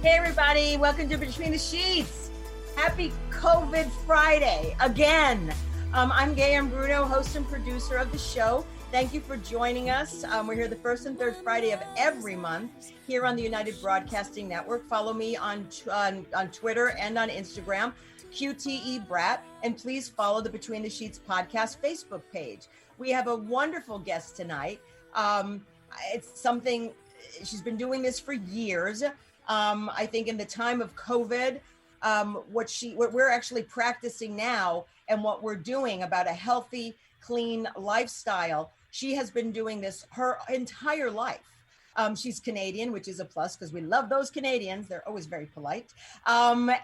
Hey everybody, welcome to Between the Sheets. Happy COVID Friday again. I'm Gaye Ann Bruno, host and producer of the show. Thank you for joining us. We're here the first and third Friday of every month here on the United Broadcasting Network. Follow me on Twitter and on Instagram, QTE Brat, and please follow the Between the Sheets podcast Facebook page. We have a wonderful guest tonight. It's something, she's been doing this for years. I think in the time of COVID, what we're actually practicing now and what we're doing about a healthy, clean lifestyle, she has been doing this her entire life. She's Canadian, which is a plus because we love those Canadians. They're always very polite. But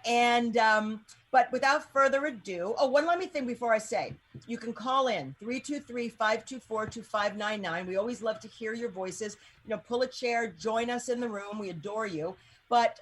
without further ado, let me think before I say, you can call in 323-524-2599. We always love to hear your voices. Pull a chair, join us in the room. We adore you. But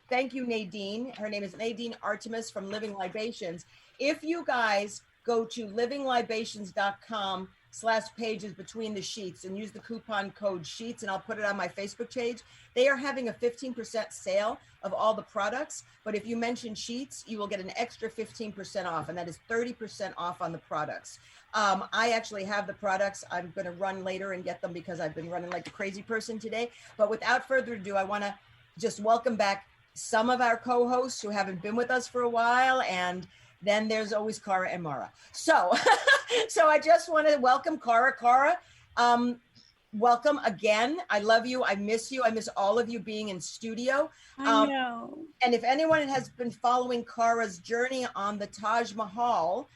thank you, Nadine. Her name is Nadine Artemis from Living Libations. If you guys go to livinglibations.com/pages between the sheets and use the coupon code sheets, and I'll put it on my Facebook page, they are having a 15% sale of all the products. But if you mention sheets, you will get an extra 15% off, and that is 30% off on the products. I actually have the products. I'm going to run later and get them because I've been running like a crazy person today. But without further ado, I want to just welcome back some of our co-hosts who haven't been with us for a while, and then there's always Cara and Mara. So I just want to welcome Cara. Cara, welcome again. I love you. I miss you. I miss all of you being in studio. I know. And if anyone has been following Cara's journey on the Taj Mahal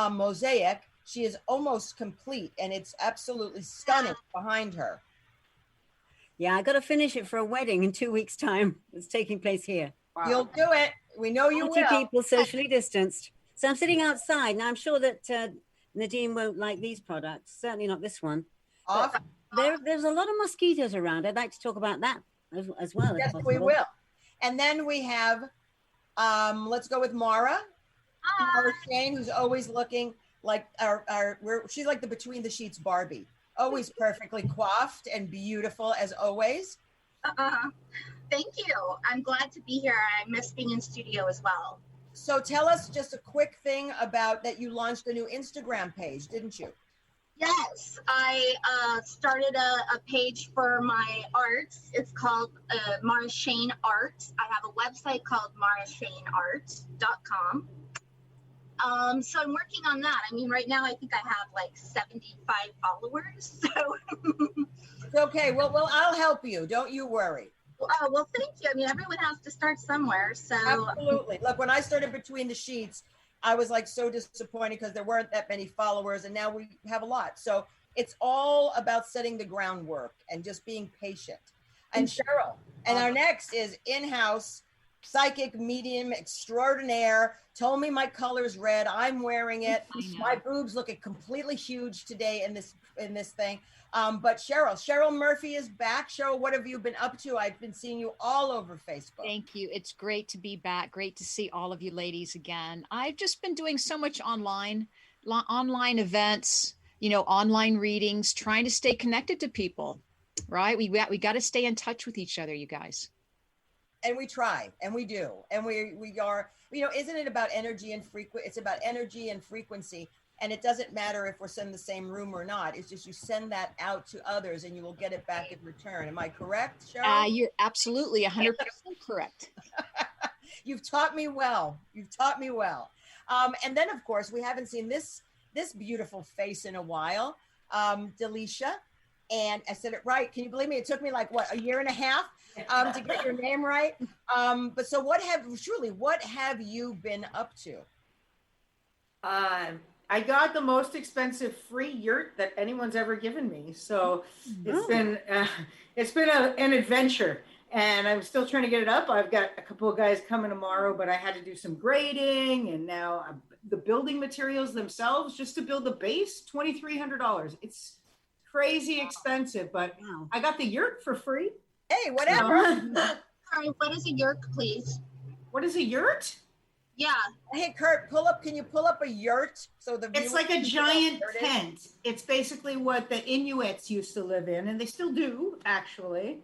mosaic, she is almost complete, and it's absolutely stunning behind her. Yeah, I got to finish it for a wedding in 2 weeks' time. It's taking place here. Wow. You'll do it. We know you will. 40 people socially distanced. So I'm sitting outside. Now, I'm sure that Nadine won't like these products. Certainly not this one. There's a lot of mosquitoes around. I'd like to talk about that as well. Yes, we will. And then we have, let's go with Mara. Mara Shane, who's always looking like she's like the Between the Sheets Barbie. Always perfectly coiffed and beautiful as always. Thank you. I'm glad to be here. I miss being in studio as well. So tell us just a quick thing about that. You launched a new Instagram page, didn't you? Yes, I started a page for my arts. It's called Mara Shane Art. I have a website called marashaneart.com. So I'm working on that. I mean, right now, I think I have like 75 followers. So it's okay. Well, I'll help you. Don't you worry. Well, thank you. I mean, everyone has to start somewhere. So absolutely. Look, when I started Between the Sheets, I was like so disappointed because there weren't that many followers, and now we have a lot. So it's all about setting the groundwork and just being patient. And Cheryl, and our next is in-house psychic medium extraordinaire. Told me my color's red. I'm wearing it. My boobs look completely huge today in this thing. But Cheryl Murphy is back. Cheryl, what have you been up to? I've been seeing you all over Facebook. Thank you. It's great to be back. Great to see all of you ladies again. I've just been doing so much online events, online readings, trying to stay connected to people, right? We got to stay in touch with each other, you guys. And we try, and we do, and we are, isn't it about energy and It's about energy and frequency, and it doesn't matter if we're in the same room or not. It's just you send that out to others, and you will get it back in return. Am I correct, Cheryl? You're absolutely 100% correct. You've taught me well. And then, of course, we haven't seen this beautiful face in a while, Delisha. And I said it right. Can you believe me? It took me like a year and a half to get your name right. But so what have you been up to? I got the most expensive free yurt that anyone's ever given me. So it's been an adventure, and I'm still trying to get it up. I've got a couple of guys coming tomorrow, but I had to do some grading, and now the building materials themselves, just to build the base, $2,300. It's crazy expensive, but I got the yurt for free. Hey, whatever. Sorry, what is a yurt, please? What is a yurt? Yeah. Hey, Kurt, can you pull up a yurt? It's like a giant tent. It's basically what the Inuits used to live in, and they still do, actually.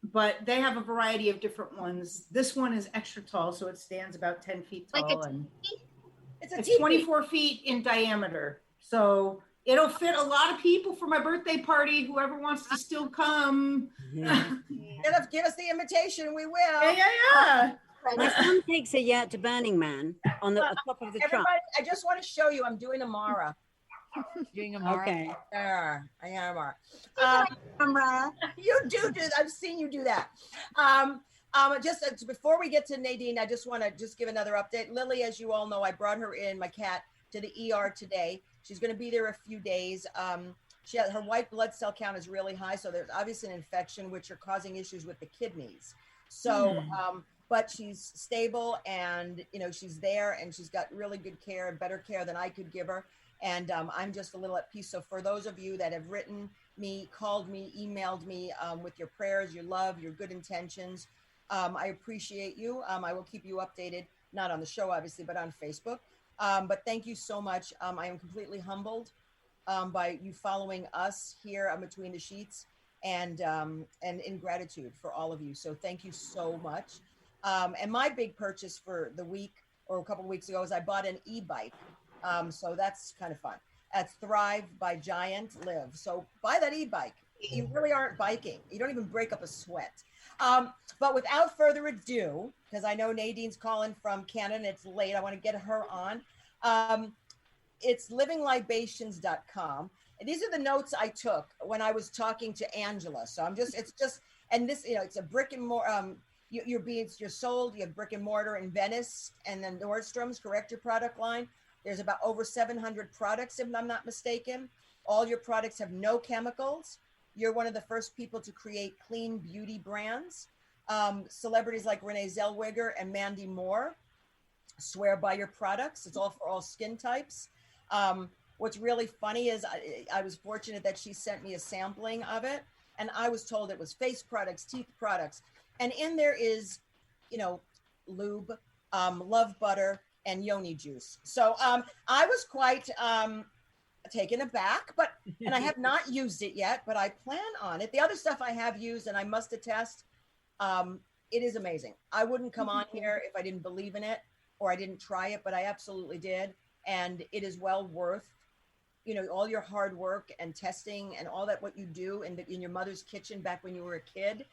But they have a variety of different ones. This one is extra tall, so it stands about 10 feet tall. Like and It's a it's teepee. 24 feet in diameter. So it'll fit a lot of people for my birthday party. Whoever wants to still come. Yeah. Give us the invitation. We will. Yeah. My son takes it yet to Burning Man on the top of the truck. Everybody, I just want to show you. I'm doing Amara. Doing a Mara. Okay. I am Amara. Camera. You do. I've seen you do that. Just before we get to Nadine, I just want to just give another update. Lily, as you all know, I brought her in, my cat, to the ER today. She's going to be there a few days. Her white blood cell count is really high, so there's obviously an infection, which are causing issues with the kidneys. So, but she's stable, and she's there, and she's got really good care and better care than I could give her. And I'm just a little at peace. So for those of you that have written me, called me, emailed me with your prayers, your love, your good intentions, I appreciate you. I will keep you updated, not on the show, obviously, but on Facebook. But thank you so much. I am completely humbled by you following us here Between the Sheets, and in gratitude for all of you. So thank you so much. And my big purchase for the week or a couple of weeks ago is I bought an e-bike. So that's kind of fun. That's Thrive by Giant Live. So buy that e-bike. You really aren't biking. You don't even break up a sweat. But without further ado, because I know Nadine's calling from Canada and it's late, I want to get her on. It's livinglibations.com. And these are the notes I took when I was talking to Angela. So and this, it's a brick and mortar, you're sold, you have brick and mortar in Venice and then Nordstrom's, correct your product line. There's about over 700 products, if I'm not mistaken. All your products have no chemicals. You're one of the first people to create clean beauty brands. Celebrities like Renee Zellweger and Mandy Moore swear by your products. It's all for all skin types. What's really funny is I was fortunate that she sent me a sampling of it, and I was told it was face products, teeth products. And in there is, lube, love butter, and yoni juice. So I was quite taken aback, and I have not used it yet, but I plan on it. The other stuff I have used, and I must attest, it is amazing. I wouldn't come on here if I didn't believe in it or I didn't try it, but I absolutely did. And it is well worth, all your hard work and testing and all that, what you do in your mother's kitchen back when you were a kid.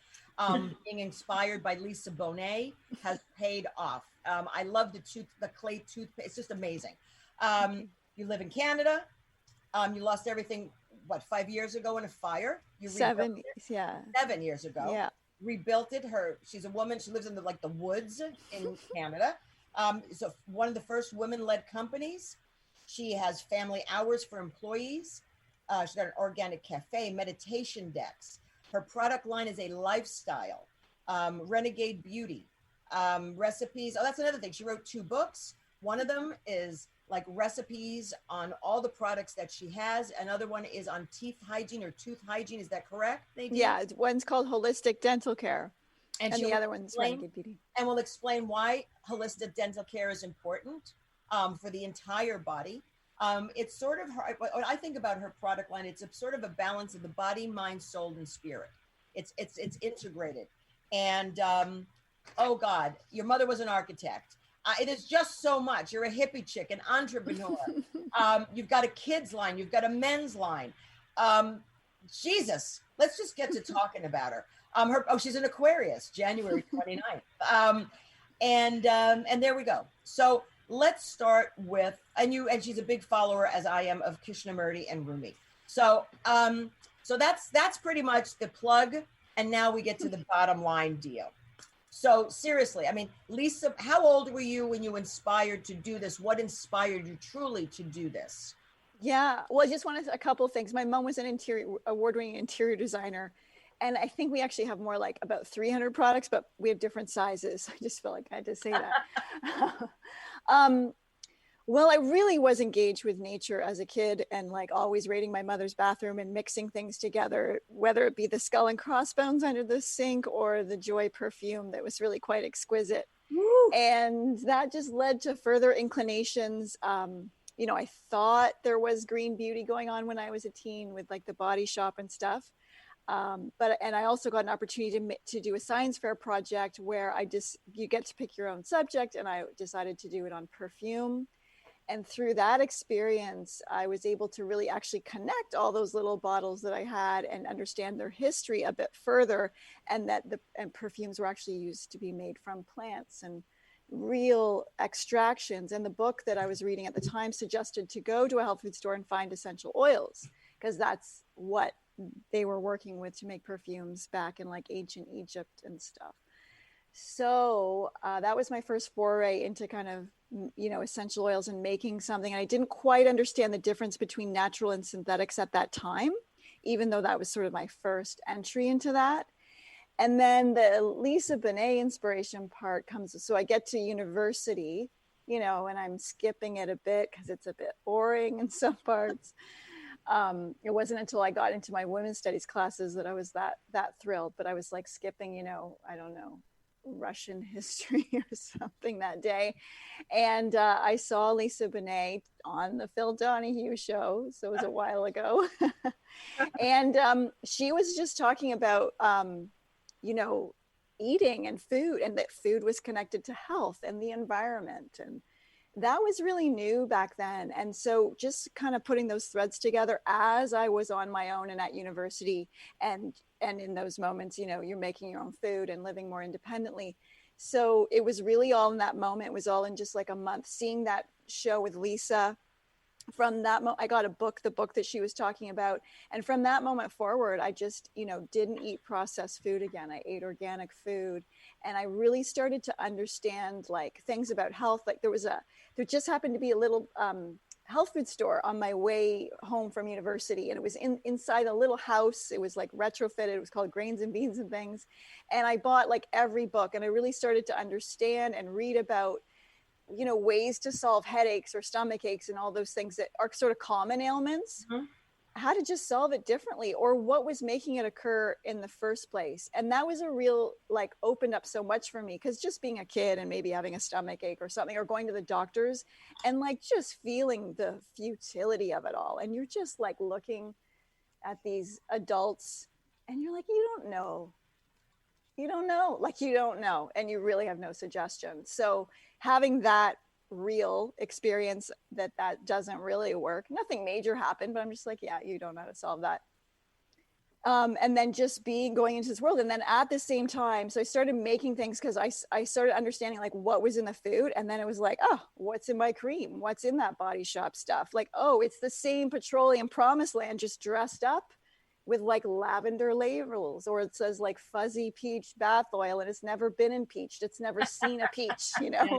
Being inspired by Lisa Bonet has paid off. I love the clay toothpaste. It's just amazing. You live in Canada. You lost everything, 5 years ago in a fire? 7, yeah. 7 years ago. Yeah. Rebuilt it. She's a woman. She lives in the woods in Canada. So one of the first women-led companies. She has family hours for employees. She's got an organic cafe, meditation decks. Her product line is a lifestyle, Renegade Beauty, recipes. Oh, that's another thing. She wrote 2 books. One of them is like recipes on all the products that she has. Another one is on teeth hygiene or tooth hygiene. Is that correct, Nadine? Yeah, one's called Holistic Dental Care, and the other one's Renegade Beauty. And we'll explain why holistic dental care is important for the entire body. It's sort of when I think about her product line, it's a sort of a balance of the body, mind, soul, and spirit. It's integrated. And oh God, your mother was an architect. It is just so much. You're a hippie chick, an entrepreneur. You've got a kids line. You've got a men's line. Jesus, let's just get to talking about her. She's an Aquarius, January 29th. And there we go. So let's start with, and she's a big follower, as I am, of Krishnamurti and Rumi. So that's pretty much the plug. And now we get to the bottom line deal. So seriously, Lisa, how old were you when you inspired to do this? What inspired you truly to do this? Yeah, well, I just wanted a couple of things. My mom was an award-winning interior designer. And I think we actually have more like about 300 products, but we have different sizes. I just feel like I had to say that. Well, I really was engaged with nature as a kid, and like always raiding my mother's bathroom and mixing things together, whether it be the skull and crossbones under the sink or the Joy perfume that was really quite exquisite. Woo! And that just led to further inclinations. I thought there was green beauty going on when I was a teen with like the Body Shop and stuff. And I also got an opportunity to do a science fair project where you get to pick your own subject, and I decided to do it on perfume. And through that experience, I was able to really actually connect all those little bottles that I had and understand their history a bit further, and that perfumes were actually used to be made from plants and real extractions. And the book that I was reading at the time suggested to go to a health food store and find essential oils, because that's what they were working with to make perfumes back in like ancient Egypt and stuff. So that was my first foray into kind of, essential oils and making something. And I didn't quite understand the difference between natural and synthetics at that time, even though that was sort of my first entry into that. And then the Lisa Bonet inspiration part comes. So I get to university, and I'm skipping it a bit because it's a bit boring in some parts. It wasn't until I got into my women's studies classes that I was that thrilled, but I was like skipping, I don't know, Russian history or something that day. And I saw Lisa Bonet on the Phil Donahue show. So it was a while ago. And she was just talking about, eating and food, and that food was connected to health and the environment. And that was really new back then. And so just kind of putting those threads together as I was on my own and at university, and in those moments, you're making your own food and living more independently. So it was really all in that moment. It was all in just like a month, seeing that show with Lisa. From that moment, I got the book that she was talking about. And from that moment forward, I just, didn't eat processed food again. I ate organic food. And I really started to understand like things about health. Like there just happened to be a little health food store on my way home from university. And it was inside a little house. It was like retrofitted. It was called Grains and Beans and Things. And I bought like every book, and I really started to understand and read about ways to solve headaches or stomach aches and all those things that are sort of common ailments, how to just solve it differently, or what was making it occur in the first place. And that was a real, like, opened up so much for me, because just being a kid and maybe having a stomach ache or something, or going to the doctors and like just feeling the futility of it all. And you're just like looking at these adults and you're like, you don't know, and you really have no suggestion. So having that real experience that doesn't really work, nothing major happened, but I'm just like, yeah, you don't know how to solve that. And then just going into this world. And then at the same time, so I started making things because I started understanding like what was in the food. And then it was like, oh, what's in my cream? What's in that Body Shop stuff? Like, oh, it's the same petroleum promised land, just dressed up with like lavender labels, or it says like fuzzy peach bath oil, and it's never been impeached. It's never seen a peach, Yeah.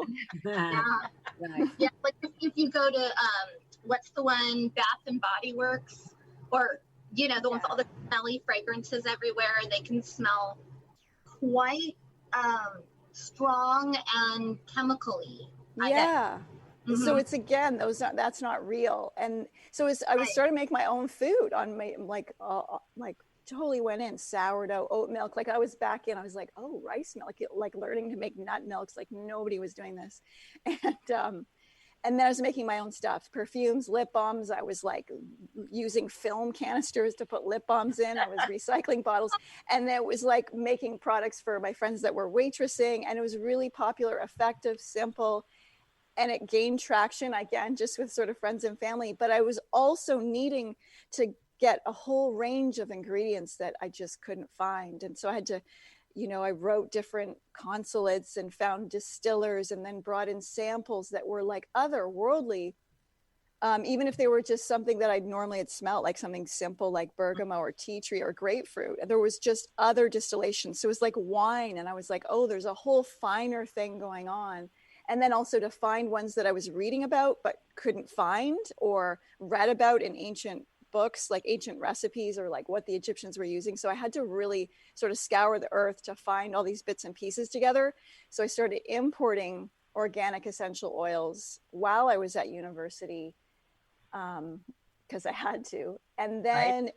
Yeah. Like if you go to, what's the one, Bath and Body Works, or, the ones with all the smelly fragrances everywhere, they can smell quite strong and chemically. Yeah. Mm-hmm. So it's, again, that's not real. And so I was starting to make my own food on my, like totally went in sourdough, oat milk. Like I was back in, I was like, oh, rice milk, like learning to make nut milks. Like nobody was doing this. And then I was making my own stuff, perfumes, lip balms. I was like using film canisters to put lip balms in. I was recycling bottles. And then it was like making products for my friends that were waitressing. And it was really popular, effective, simple. And it gained traction, again, just with sort of friends and family. But I was also needing to get a whole range of ingredients that I just couldn't find. And so I had to, I wrote different consulates and found distillers, and then brought in samples that were like otherworldly, even if they were just something that I normally had smelled, like something simple like bergamot or tea tree or grapefruit. And there was just other distillations. So it was like wine. And I was like, oh, there's a whole finer thing going on. And then also to find ones that I was reading about but couldn't find, or read about in ancient books, like ancient recipes, or like what the Egyptians were using. So I had to really sort of scour the earth to find all these bits and pieces together. So I started importing organic essential oils while I was at university, because I had to. And then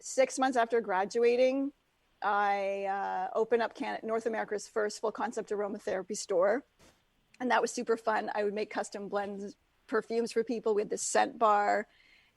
6 months after graduating, I opened up North America's first full concept aromatherapy store. And that was super fun. I would make custom blends, perfumes for people. We had this scent bar,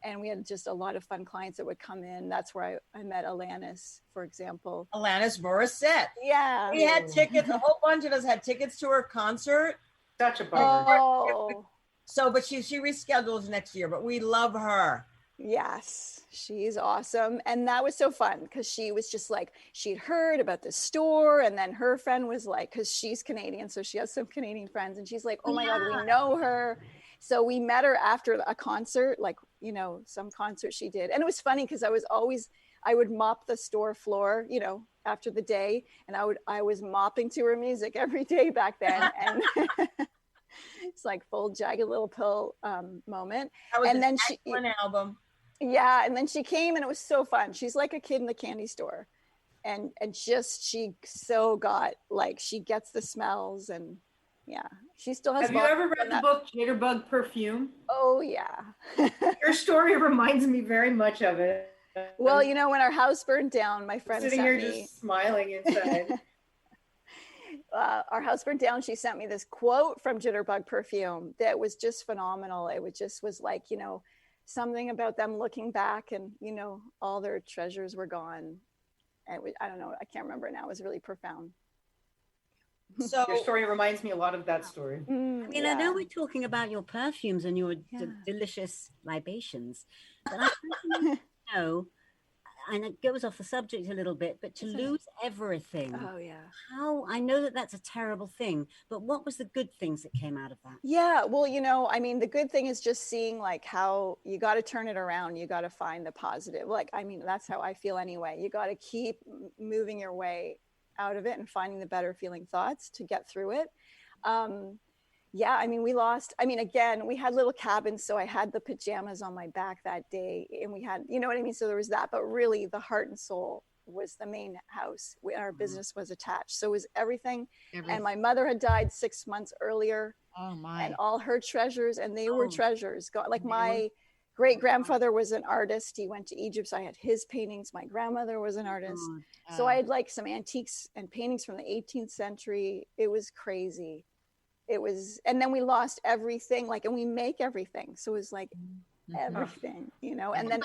And we had just a lot of fun clients that would come in. That's where I met Alanis, for example. Alanis Morissette. Yeah. We had tickets. A whole bunch of us had tickets to her concert. Such a bummer. Oh. So, but she reschedules next year, but we love her. Yes, she's awesome. And that was so fun because she was just like, she'd heard about the store. And then her friend was like, because she's Canadian, so she has some Canadian friends. And she's like, oh my God, we know her. So we met her after a concert, like, you know, some concert she did. And it was funny because I would mop the store floor, you know, after the day. And I was mopping to her music every day back then. And it's like full Jagged Little Pill moment. That was and an then excellent album. Yeah, and then she came and it was so fun. She's like a kid in the candy store. And just she so got like she gets the smells and yeah, she still has. Have you ever read the book Jitterbug Perfume? Oh yeah. Your story reminds me very much of it. Well, you know, when our house burned down, my friend sitting here just smiling inside. Our house burned down. She sent me this quote from Jitterbug Perfume that was just phenomenal. It was like, you know, something about them looking back and, you know, all their treasures were gone. And I don't know, I can't remember now. It was really profound. So your story reminds me a lot of that story. I mean, yeah. I know we're talking about your perfumes and your delicious libations, but I don't know, and it goes off the subject a little bit, but to lose everything. Oh yeah. How, I know that that's a terrible thing, but what was the good things that came out of that? Yeah, well, you know, I mean, the good thing is just seeing like how you got to turn it around. You got to find the positive. Like, I mean, that's how I feel anyway. You got to keep moving your way out of it and finding the better feeling thoughts to get through it. Yeah, I mean, again, we had little cabins. So I had the pajamas on my back that day and we had, you know what I mean? So there was that, but really the heart and soul was the main house where our business was attached. So it was everything. And my mother had died 6 months earlier. Oh my. And all her treasures, and they were treasures. Like my great grandfather was an artist. He went to Egypt. So I had his paintings. My grandmother was an artist. So I had like some antiques and paintings from the 18th century. It was crazy. It was, and then we lost everything, like, and we make everything. So it was like everything, you know, and then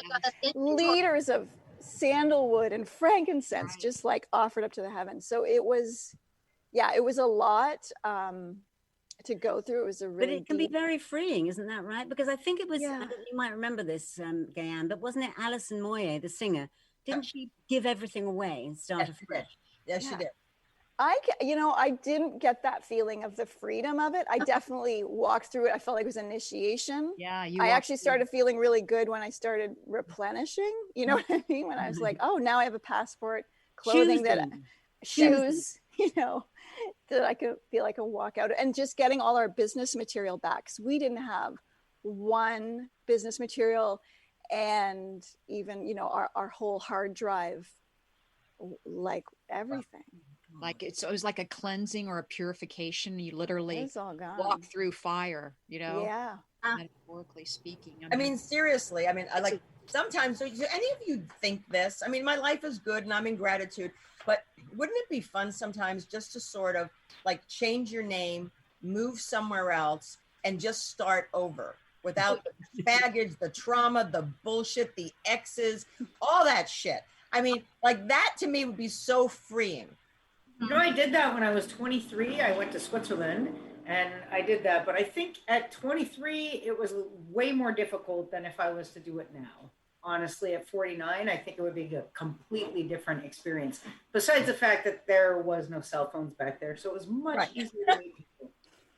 liters of sandalwood and frankincense just like offered up to the heavens. So it was, it was a lot to go through. It was a really, but it can be very freeing, isn't that right? Because I think it was, you might remember this, Gaye Ann, but wasn't it Alison Moyet, the singer? Didn't she give everything away and start afresh? Yes, she did. I didn't get that feeling of the freedom of it. I definitely walked through it. I felt like it was initiation. Yeah. I actually started feeling really good when I started replenishing, you know what I mean? When I was like, oh, now I have a passport, clothing shoes, you know, that I could feel like I can walk out and just getting all our business material back. So we didn't have one business material and even, you know, our whole hard drive, like everything. Like it was like a cleansing or a purification. You literally walk through fire, you know, metaphorically speaking. I mean, seriously, I mean, I like sometimes, do any of you think this? I mean, my life is good and I'm in gratitude, but wouldn't it be fun sometimes just to sort of like change your name, move somewhere else and just start over without the baggage, the trauma, the bullshit, the exes, all that shit. I mean, like that to me would be so freeing. You know, I did that when I was 23. I went to Switzerland and I did that. But I think at 23, it was way more difficult than if I was to do it now. Honestly, at 49, I think it would be a completely different experience. Besides the fact that there was no cell phones back there. So it was much easier to meet people.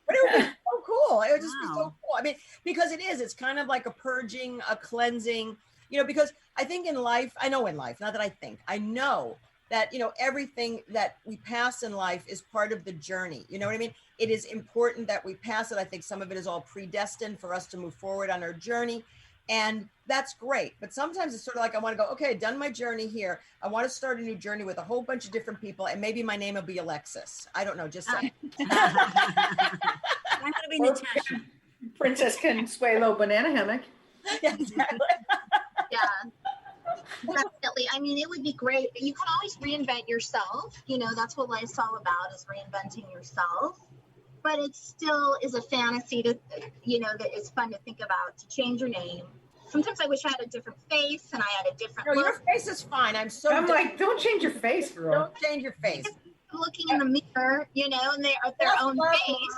But it would be so cool. It would just be so cool. I mean, because it's kind of like a purging, a cleansing, you know, because I think in life, not that I think, I know that, you know, everything that we pass in life is part of the journey. You know what I mean? It is important that we pass it. I think some of it is all predestined for us to move forward on our journey. And that's great. But sometimes it's sort of like, I want to go, okay, I've done my journey here. I want to start a new journey with a whole bunch of different people. And maybe my name will be Alexis. I don't know, just saying. I'm going to be Natasha. Princess Consuelo Banana Hammock. Yeah, exactly. Yeah. Definitely. I mean, it would be great, but you can always reinvent yourself. You know, that's what life's all about, is reinventing yourself. But it still is a fantasy to, you know, that is fun to think about, to change your name, sometimes I wish I had a different face and I had a different No, look. your face is fine. I'm like, don't change your face, girl. Don't change your face. Looking in the mirror, you know, and they are their own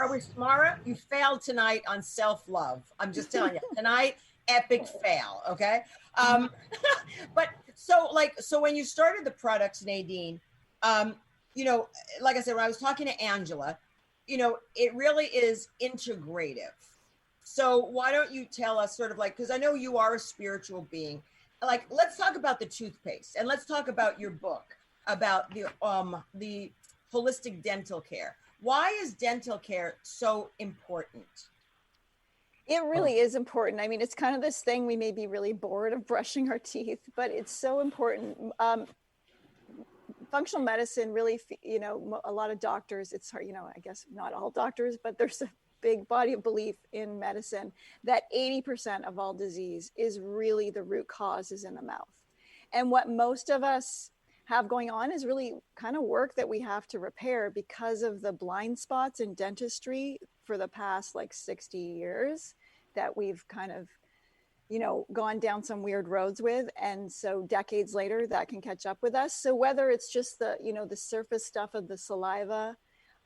face. Mara, you failed tonight on self-love. I'm just telling you, tonight, epic fail. Okay. But so when you started the products, Nadine, you know, like I said, when I was talking to Angela, you know, it really is integrative. So why don't you tell us sort of like, because I know you are a spiritual being, like, let's talk about the toothpaste and let's talk about your book about the holistic dental care. Why is dental care so important? It really is important. I mean, it's kind of this thing, we may be really bored of brushing our teeth, but it's so important. Functional medicine really, you know, a lot of doctors, it's hard, you know, I guess not all doctors, but there's a big body of belief in medicine that 80% of all disease is really the root cause is in the mouth. And what most of us have going on is really kind of work that we have to repair because of the blind spots in dentistry for the past like 60 years that we've kind of, you know, gone down some weird roads with. And so decades later that can catch up with us. So whether it's just the, you know, the surface stuff of the saliva,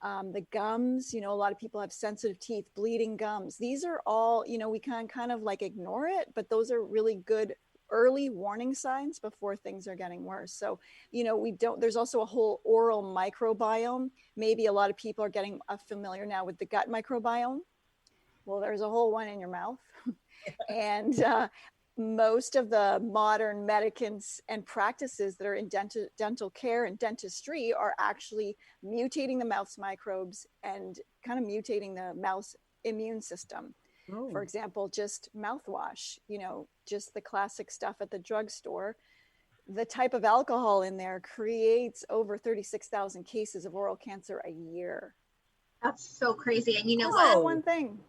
the gums, you know, a lot of people have sensitive teeth, bleeding gums. These are all, you know, we can kind of like ignore it, but those are really good early warning signs before things are getting worse. So, you know, there's also a whole oral microbiome. Maybe a lot of people are getting familiar now with the gut microbiome. Well, there's a whole one in your mouth. And most of the modern medicines and practices that are in dental care and dentistry are actually mutating the mouth's microbes and kind of mutating the mouth's immune system. Oh. For example, just mouthwash, you know, just the classic stuff at the drugstore. The type of alcohol in there creates over 36,000 cases of oral cancer a year. That's so crazy. And you know what? One thing.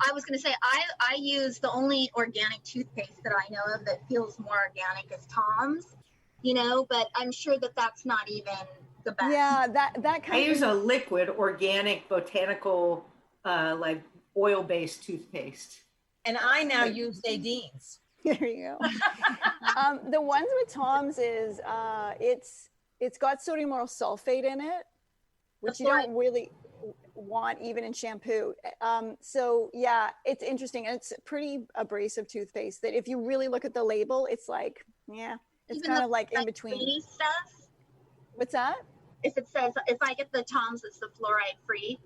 I was going to say, I use the only organic toothpaste that I know of that feels more organic is Tom's, you know, but I'm sure that that's not even the best. Yeah, that kind I use a liquid, organic, botanical, like oil-based toothpaste. And I now use Nadine's. There you go. The ones with Tom's is, it's got sodium lauryl sulfate in it, which you don't really want even in shampoo. So yeah, it's interesting. It's pretty abrasive toothpaste that if you really look at the label, it's like, yeah, it's even kind of like in between stuff. What's that? If it says, if I get the Tom's, it's the fluoride free.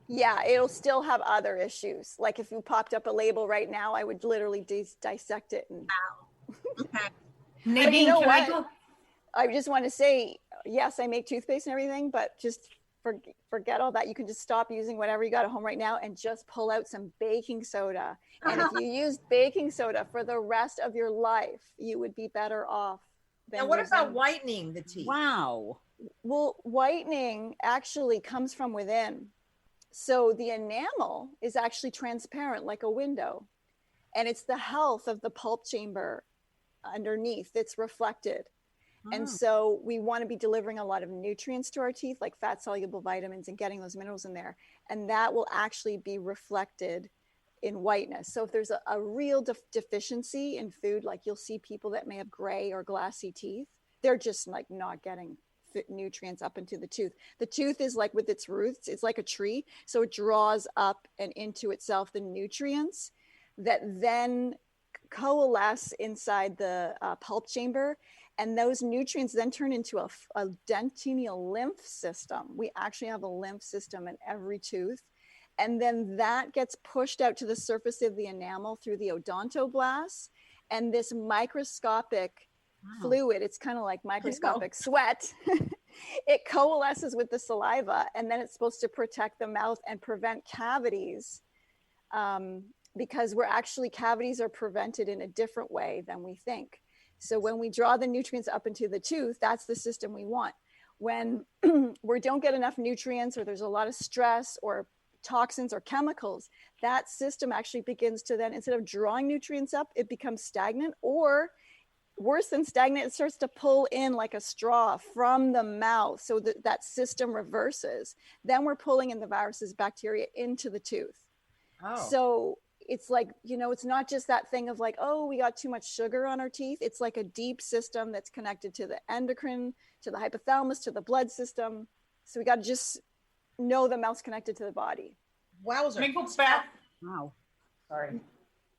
Yeah, it'll still have other issues. Like if you popped up a label right now, I would literally dissect it. And... Wow. Okay. Nadine, you know what? I just want to say, yes, I make toothpaste and everything, but just forget all that. You can just stop using whatever you got at home right now and just pull out some baking soda. And if you used baking soda for the rest of your life, you would be better off. And what about whitening the teeth? Wow. Well, whitening actually comes from within. So the enamel is actually transparent like a window. And it's the health of the pulp chamber underneath that's reflected. And so we want to be delivering a lot of nutrients to our teeth, like fat-soluble vitamins, and getting those minerals in there. And that will actually be reflected in whiteness. So if there's a real deficiency in food, like you'll see people that may have gray or glassy teeth, they're just like not getting nutrients up into the tooth. The tooth is like with its roots, it's like a tree. So it draws up and into itself the nutrients that then coalesce inside the pulp chamber. And those nutrients then turn into a dentinal lymph system. We actually have a lymph system in every tooth. And then that gets pushed out to the surface of the enamel through the odontoblasts. And this microscopic fluid, it's kind of like microscopic sweat. It coalesces with the saliva, and then it's supposed to protect the mouth and prevent cavities. Because cavities are prevented in a different way than we think. So when we draw the nutrients up into the tooth, that's the system we want. When we don't get enough nutrients, or there's a lot of stress or toxins or chemicals, that system actually begins to then, instead of drawing nutrients up, it becomes stagnant, or worse than stagnant, it starts to pull in like a straw from the mouth. So that system reverses. Then we're pulling in the viruses, bacteria into the tooth. So it's like, you know, it's not just that thing of like, oh, we got too much sugar on our teeth. It's like a deep system that's connected to the endocrine, to the hypothalamus, to the blood system. So we got to just know the mouth's connected to the body. Wowzer. Can I go back? Wow. Sorry.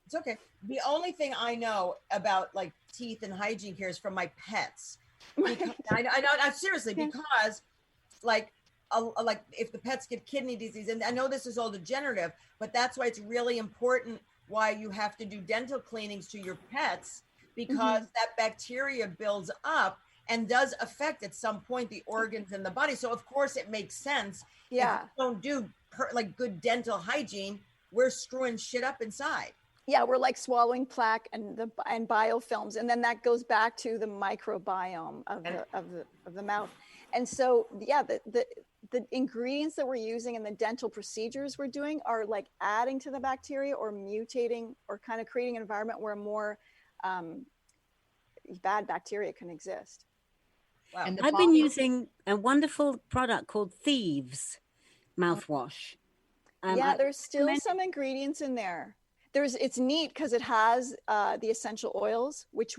It's okay. The only thing I know about like teeth and hygiene care is from my pets. Because, I know seriously, because like if the pets get kidney disease, and I know this is all degenerative, but that's why it's really important why you have to do dental cleanings to your pets, because that bacteria builds up and does affect at some point the organs in the body. So of course it makes sense. Yeah. If you don't do like good dental hygiene, we're screwing shit up inside. Yeah, we're like swallowing plaque and biofilms, and then that goes back to the microbiome of the mouth. And so, yeah, the ingredients that we're using and the dental procedures we're doing are like adding to the bacteria or mutating or kind of creating an environment where more bad bacteria can exist. Wow. And I've been using a wonderful product called Thieves mouthwash. Yeah, there's still some ingredients in there. It's neat because it has the essential oils, which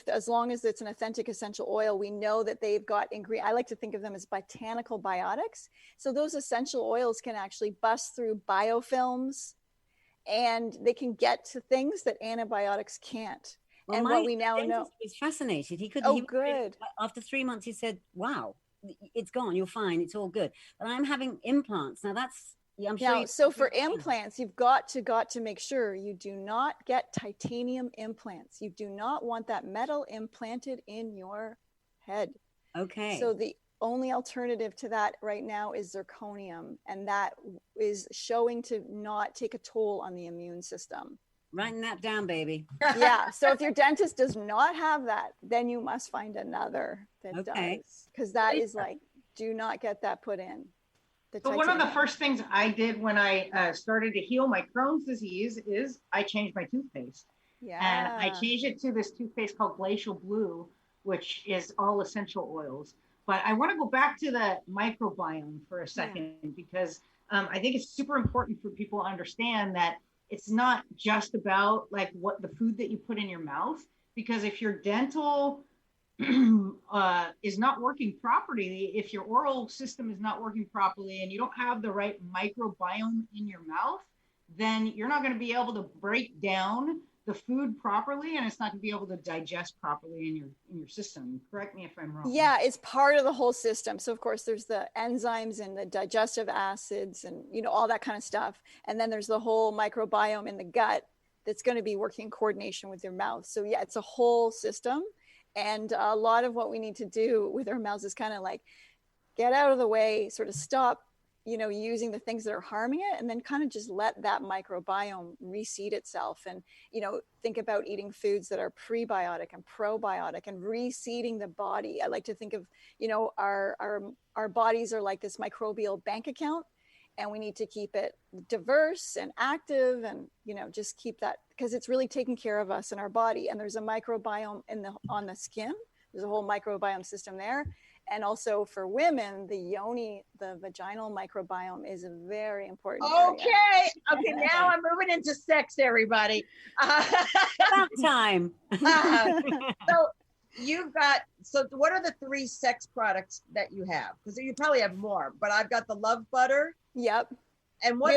as long as it's an authentic essential oil, we know that they've got I like to think of them as botanical biotics. So those essential oils can actually bust through biofilms, and they can get to things that antibiotics can't. Well, and what we now know, he's fascinated. He could. Oh, good. After 3 months, he said, "Wow, it's gone. You're fine. It's all good." But I'm having implants now. That's I'm sure. Now, so for implants, you've got to make sure you do not get titanium implants. You do not want that metal implanted in your head. Okay. So the only alternative to that right now is zirconium, and that is showing to not take a toll on the immune system. Writing that down, baby. Yeah. So if your dentist does not have that, then you must find another that does, because that is like, do not get that put in. So one of the first things I did when I started to heal my Crohn's disease is I changed my toothpaste. Yeah. And I changed it to this toothpaste called Glacial Blue, which is all essential oils. But I want to go back to the microbiome for a second, because I think it's super important for people to understand that it's not just about like what the food that you put in your mouth, because if your dental is not working properly, if your oral system is not working properly and you don't have the right microbiome in your mouth, then you're not going to be able to break down the food properly, and it's not going to be able to digest properly in your system. Correct me if I'm wrong. Yeah, it's part of the whole system. So of course there's the enzymes and the digestive acids and, you know, all that kind of stuff. And then there's the whole microbiome in the gut that's going to be working in coordination with your mouth. So yeah, it's a whole system. And a lot of what we need to do with our mouths is kind of like get out of the way, sort of stop, you know, using the things that are harming it, and then kind of just let that microbiome reseed itself. And, you know, think about eating foods that are prebiotic and probiotic and reseeding the body. I like to think of, you know, our bodies are like this microbial bank account, and we need to keep it diverse and active, and, you know, just keep that, because it's really taking care of us in our body. And there's a microbiome on the skin. There's a whole microbiome system there. And also for women, the yoni, the vaginal microbiome is a very important area. Okay, now I'm moving into sex, everybody. About time. So what are the 3 sex products that you have? Because you probably have more, but I've got the Love Butter. Yep. And we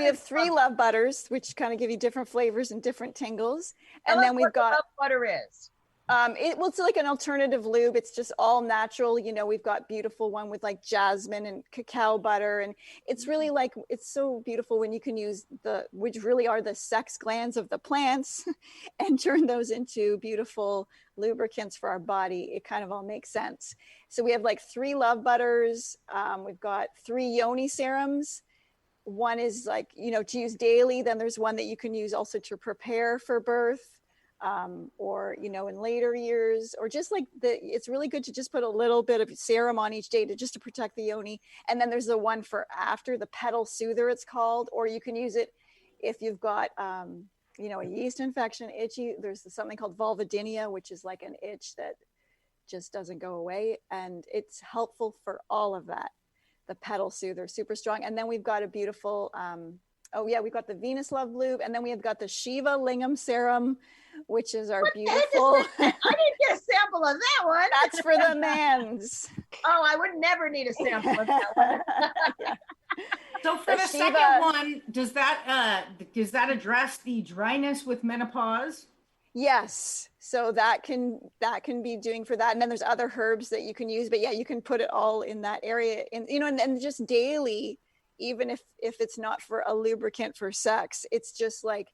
have 3 Love Butters, which kind of give you different flavors and different tingles. And then we've got Love Butter is. It's like an alternative lube. It's just all natural. You know, we've got beautiful one with like jasmine and cacao butter. And it's really like, it's so beautiful when you can use which really are the sex glands of the plants and turn those into beautiful lubricants for our body. It kind of all makes sense. So we have like 3 Love Butters. We've got 3 yoni serums. One is like, you know, to use daily. Then there's one that you can use also to prepare for birth. Or, you know, in later years, or just like it's really good to just put a little bit of serum on each day to protect the yoni. And then there's the one for after, the Petal Soother it's called, or you can use it if you've got, you know, a yeast infection, itchy. There's something called vulvodynia, which is like an itch that just doesn't go away. And it's helpful for all of that. The Petal Soother, super strong. And then we've got a beautiful, Oh yeah, we've got the Venus Love Lube, and then we have got the Shiva Lingam Serum, which is our beautiful. I didn't get a sample of that one. That's for the mans. Oh, I would never need a sample of that one. So for the second one, does that address the dryness with menopause? Yes. So that can be doing for that. And then there's other herbs that you can use, but yeah, you can put it all in that area. And, you know, and just daily, even if it's not for a lubricant for sex, it's just like,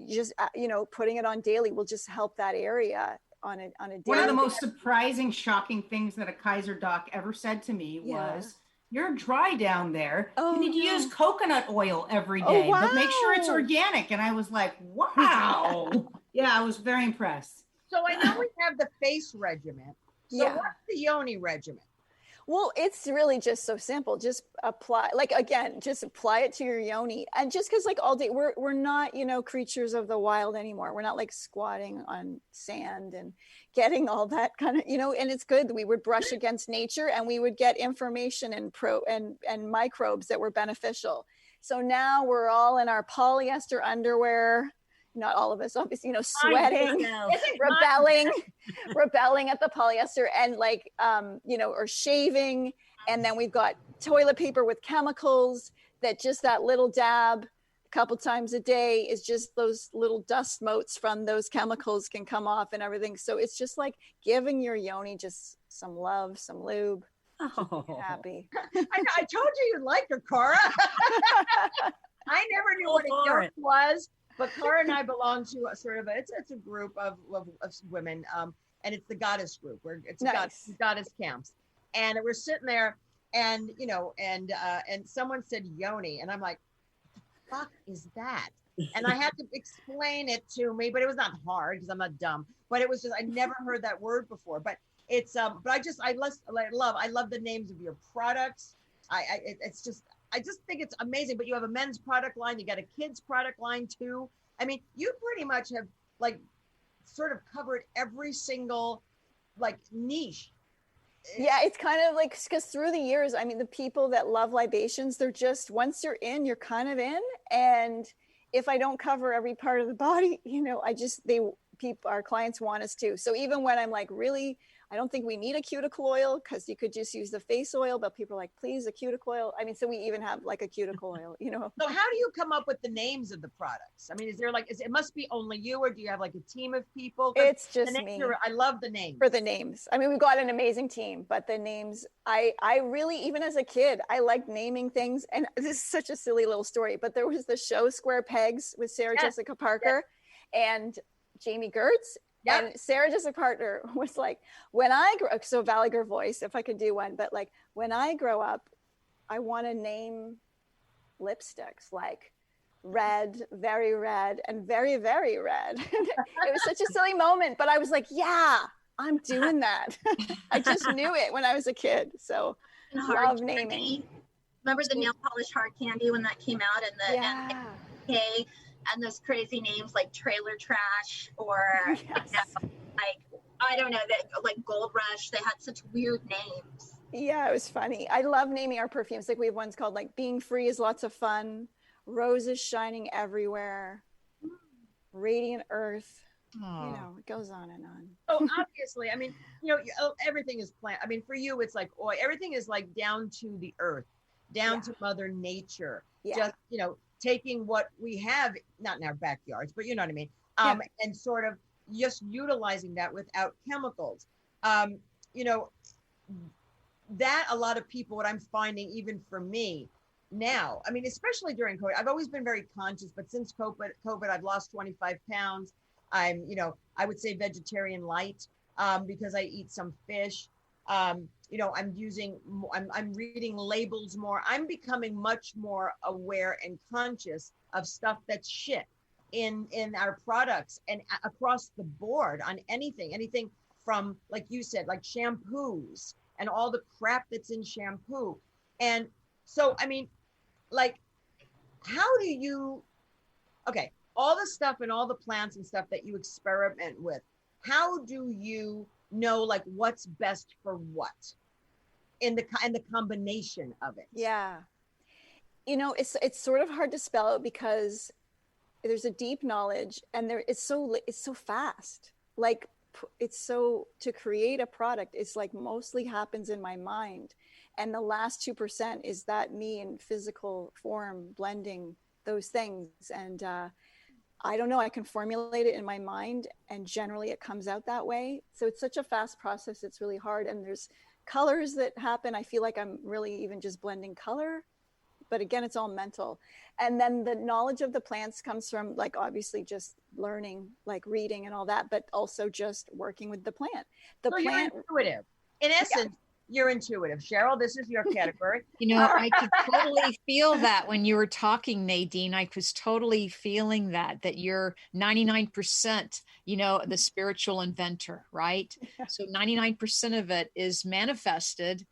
just, you know, putting it on daily will just help that area on a daily. One of the most surprising, shocking things that a Kaiser doc ever said to me was, you're dry down there. You need to use coconut oil every day, but make sure it's organic. And I was like, wow. Yeah, I was very impressed. So I know we have the face regimen. So what's the yoni regimen? Well, it's really just so simple. Just apply, like, again, just apply it to your yoni. And just because like all day, we're not, you know, creatures of the wild anymore. We're not like squatting on sand and getting all that kind of, you know, and it's good. We would brush against nature and we would get information and microbes that were beneficial. So now we're all in our polyester underwear. Not all of us, obviously, you know, sweating, rebelling at the polyester and like, you know, or shaving. And then we've got toilet paper with chemicals that just that little dab a couple times a day is just those little dust motes from those chemicals can come off and everything. So it's just like giving your yoni just some love, some lube. Oh, happy. I told you you'd like her, Cara. I never knew what a yoni was. But Cara and I belong to a sort of it's a group of women, and it's the goddess group. It's goddess camps, and we're sitting there, and you know, and someone said yoni, and I'm like, what the fuck is that? And I had to explain it to me, but it was not hard because I'm not dumb. But it was just I never heard that word before. But it's but I love the names of your products. I just think it's amazing, but you have a men's product line, you got a kids product line too. I mean, you pretty much have like sort of covered every single like niche. Yeah, it's kind of like, because through the years, I mean, the people that love libations, they're just, once you're in, you're kind of in. And if I don't cover every part of the body, you know, our clients want us to. So even when I'm like, really, I don't think we need a cuticle oil because you could just use the face oil, but people are like, please, a cuticle oil. I mean, so we even have like a cuticle oil, you know. So how do you come up with the names of the products? I mean, is there like, it must be only you, or do you have like a team of people? It's just me. I love the names. For the names. I mean, we've got an amazing team, but the names, I really, even as a kid, I liked naming things. And this is such a silly little story, but there was the show Square Pegs with Sarah Jessica Parker and Jamie Gertz. Yep. And Sarah Jessica Parker was like, so Valley Girl voice, if I could do one, but like, when I grow up, I want to name lipsticks like red, very red, and very, very red. It was such a silly moment, but I was like, yeah, I'm doing that. I just knew it when I was a kid. So love naming. Remember the nail polish hard candy when that came out in the and those crazy names like Trailer Trash or like I don't know, that like Gold Rush, they had such weird names. Yeah, it was funny. I love naming our perfumes. Like we have ones called like Being Free is Lots of Fun, Roses Shining Everywhere, Radiant Earth. Oh. You know, it goes on and on. So obviously, I mean, you know, everything is plant. I mean, for you, it's like everything is like down to the earth, down to Mother Nature. Yeah. Just, you know, taking what we have, not in our backyards, but you know what I mean, and sort of just utilizing that without chemicals. You know, that a lot of people, what I'm finding, even for me now, I mean, especially during COVID, I've always been very conscious, but since COVID, I've lost 25 pounds. I'm, you know, I would say vegetarian light because I eat some fish. You know, I'm reading labels more. I'm becoming much more aware and conscious of stuff that's shit in our products and across the board on anything from, like you said, like shampoos and all the crap that's in shampoo. And so, I mean, like, how do you, all the stuff and all the plants and stuff that you experiment with, how do you know like what's best for what in the combination of it? Yeah, It's sort of hard to spell out because there's a deep knowledge, and it's so fast. Like, it's so, to create a product, it's like mostly happens in my mind, and the last 2% is that me in physical form blending those things. And I don't know, I can formulate it in my mind, and generally it comes out that way. So it's such a fast process, it's really hard. And there's colors that happen. I feel like I'm really even just blending color, but again, it's all mental. And then the knowledge of the plants comes from, like, obviously just learning, like reading and all that, but also just working with the plant. The so plant, you're intuitive. In essence, you're intuitive. Cheryl, this is your category. I could totally feel that when you were talking, Nadine. I was totally feeling that you're 99%, the spiritual inventor, right? Yeah. So 99% of it is manifested,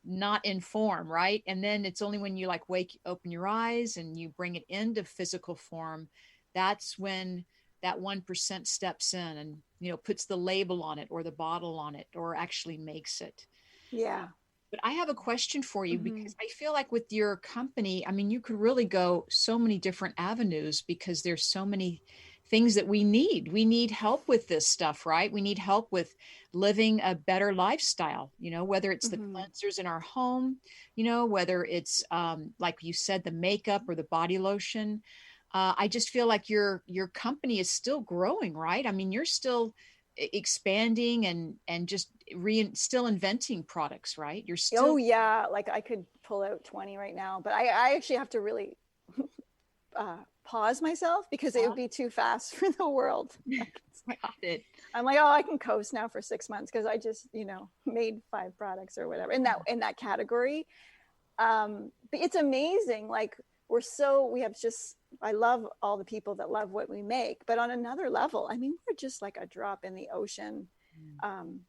not in form, right? And then it's only when you open your eyes and you bring it into physical form, that's when that 1% steps in and, puts the label on it or the bottle on it or actually makes it. Yeah. But I have a question for you, because I feel like with your company, I mean, you could really go so many different avenues, because there's so many things that we need. We need help with this stuff, right? We need help with living a better lifestyle, whether it's the cleansers in our home, whether it's, like you said, the makeup or the body lotion. I just feel like your company is still growing, right? I mean, you're still expanding and just still inventing products, right? You're still. Oh yeah, like I could pull out 20 right now, but I actually have to really pause myself, because it would be too fast for the world. Got it. I'm like, oh, I can coast now for 6 months because I just made 5 products or whatever in that category. But it's amazing. Like, I love all the people that love what we make, but on another level, I mean, we're just like a drop in the ocean, and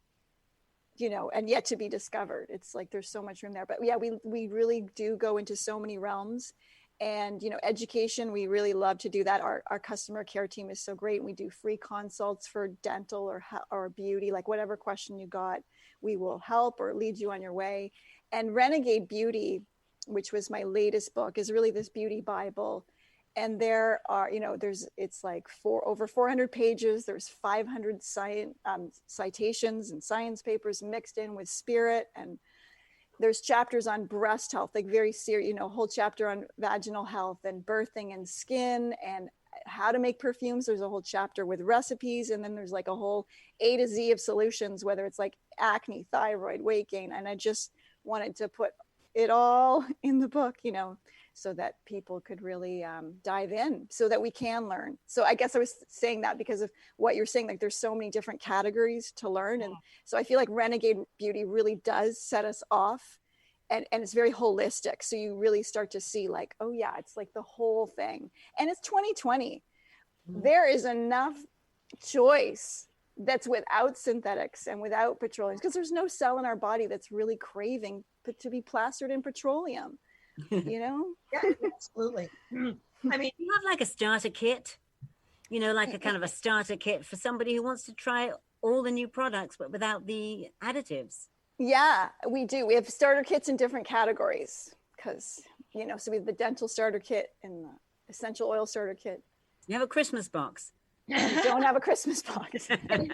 yet to be discovered. It's like, there's so much room there. But yeah, we really do go into so many realms. And, education, we really love to do that. Our customer care team is so great. We do free consults for dental or beauty, like whatever question you got, we will help or lead you on your way. And Renegade Beauty, which was my latest book, is really this beauty Bible. And there are, it's like over 400 pages. There's 500 citations and science papers mixed in with spirit. And there's chapters on breast health, like very serious, a whole chapter on vaginal health and birthing and skin and how to make perfumes. There's a whole chapter with recipes. And then there's like a whole A to Z of solutions, whether it's like acne, thyroid, weight gain. And I just wanted to put it all in the book, so that people could really dive in, so that we can learn. So I guess I was saying that because of what you're saying, like there's so many different categories to learn. And so I feel like Renegade Beauty really does set us off, and it's very holistic. So you really start to see like, oh yeah, it's like the whole thing. And it's 2020. There is enough choice that's without synthetics and without petroleum, because there's no cell in our body that's really craving to be plastered in petroleum. Yeah, absolutely. I mean, you have like a starter kit, like a kind of a starter kit for somebody who wants to try all the new products, but without the additives. Yeah, we do. We have starter kits in different categories because, so we have the dental starter kit and the essential oil starter kit. You have a Christmas box. You don't have a Christmas box. Hey,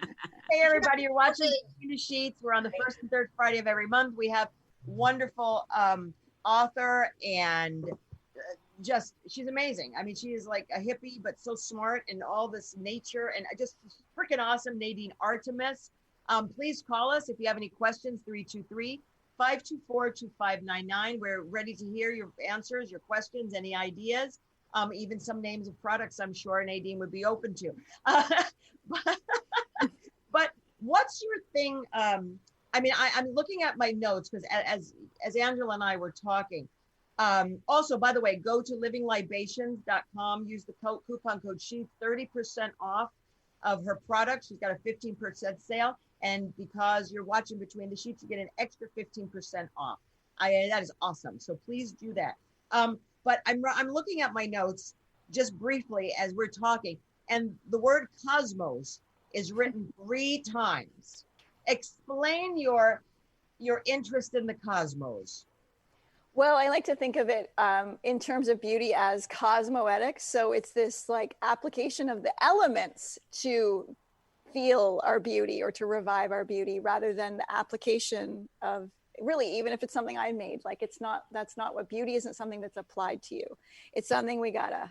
everybody, you're watching Between the Sheets. We're on the first and third Friday of every month. We have wonderful author, and she's amazing. I mean, she is like a hippie, but so smart in all this nature, and just freaking awesome. Nadine Artemis. Please call us if you have any questions, 323-524-2599. We're ready to hear your answers, your questions, any ideas, even some names of products I'm sure Nadine would be open to. But what's your thing? I mean, I'm looking at my notes because as Angela and I were talking, also, by the way, go to livinglibations.com, use the coupon code SHEETS, 30% off of her products. She's got a 15% sale. And because you're watching Between the Sheets, you get an extra 15% off. That is awesome. So please do that. But I'm looking at my notes just briefly as we're talking, and the word cosmos is written 3 times. Explain your interest in the cosmos. Well, I like to think of it in terms of beauty as cosmoetics. So it's this like application of the elements to feel our beauty or to revive our beauty, rather than the application of, really, even if it's something I made, like that's not what beauty isn't, something that's applied to you. It's something we gotta,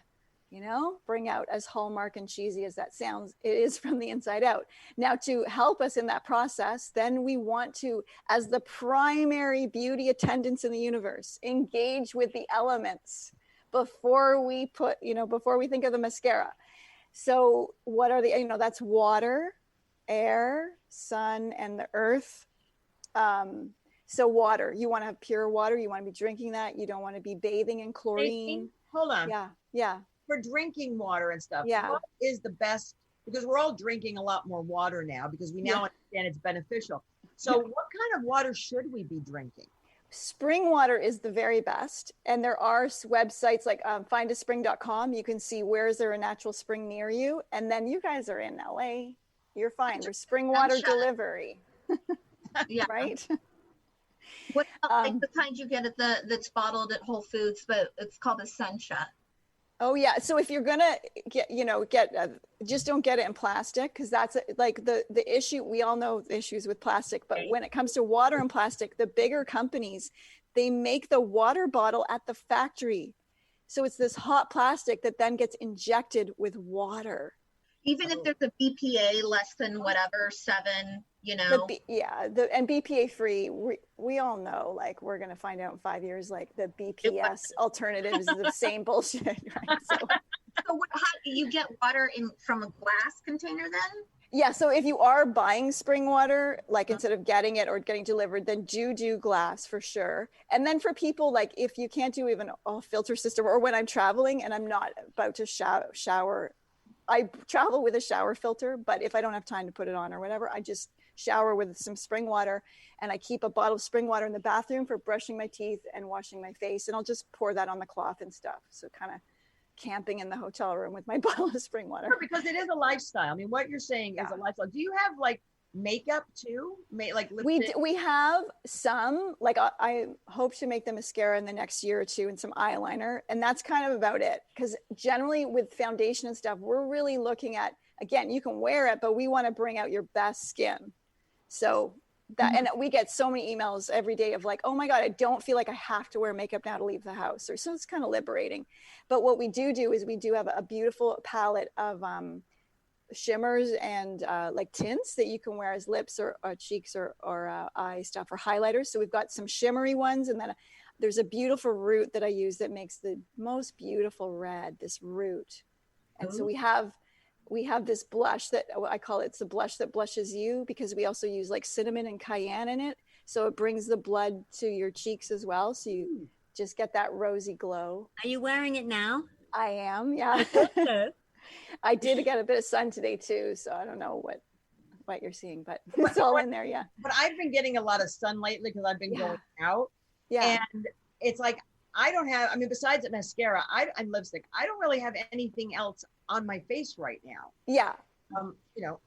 bring out, as hallmark and cheesy as that sounds, it is from the inside out. Now, to help us in that process, then we want to, as the primary beauty attendants in the universe, engage with the elements before we think of the mascara. So what are the, that's water, air, sun, and the earth. So water, you want to have pure water. You want to be drinking that. You don't want to be bathing in chlorine. Hold on. Yeah. For drinking water and stuff, yeah. What is the best? Because we're all drinking a lot more water now because we now understand it's beneficial. So what kind of water should we be drinking? Spring water is the very best. And there are websites like findaspring.com. You can see where is there a natural spring near you. And then you guys are in LA. You're fine. There's spring water delivery. Yeah. Right? What like the kind you get at that's bottled at Whole Foods, but it's called a Sunshot. Oh yeah. So if you're gonna just don't get it in plastic, because that's like the issue. We all know the issues with plastic, but when it comes to water and plastic, the bigger companies, they make the water bottle at the factory. So it's this hot plastic that then gets injected with water. Even if there's a BPA less than whatever 7, and BPA free, we all know, like, we're gonna find out in 5 years, like the BPS alternative is the same bullshit, right? So how do you get water from a glass container then? Yeah, so if you are buying spring water, like instead of getting it or getting delivered, then do glass for sure. And then for people, like if you can't do even a filter system, or when I'm traveling and I'm not about to shower, I travel with a shower filter, but if I don't have time to put it on or whatever, I just shower with some spring water, and I keep a bottle of spring water in the bathroom for brushing my teeth and washing my face. And I'll just pour that on the cloth and stuff. So kind of camping in the hotel room with my bottle of spring water. Sure, because it is a lifestyle. I mean, what you're saying is a lifestyle. Do you have like makeup too? Like we have some, like I hope to make the mascara in the next year or two and some eyeliner, and that's kind of about it. Because generally with foundation and stuff, we're really looking at, again, you can wear it, but we want to bring out your best skin. So that, and we get so many emails every day of like, oh my God, I don't feel like I have to wear makeup now to leave the house. Or so it's kind of liberating. But what we do is we do have a beautiful palette of shimmers and like tints that you can wear as lips or cheeks or eye stuff or highlighters. So we've got some shimmery ones, and then there's a beautiful root that I use that makes the most beautiful red, this root. And so we have this blush that I call it's the blush that blushes you, because we also use like cinnamon and cayenne in it. So it brings the blood to your cheeks as well. So you just get that rosy glow. Are you wearing it now? I am, yeah. I did get a bit of sun today too, so I don't know what you're seeing, but it's all in there, yeah. But I've been getting a lot of sun lately because I've been going out. Yeah. And it's like, I don't have, I mean, besides the mascara and lipstick, I don't really have anything else on my face right now. Yeah.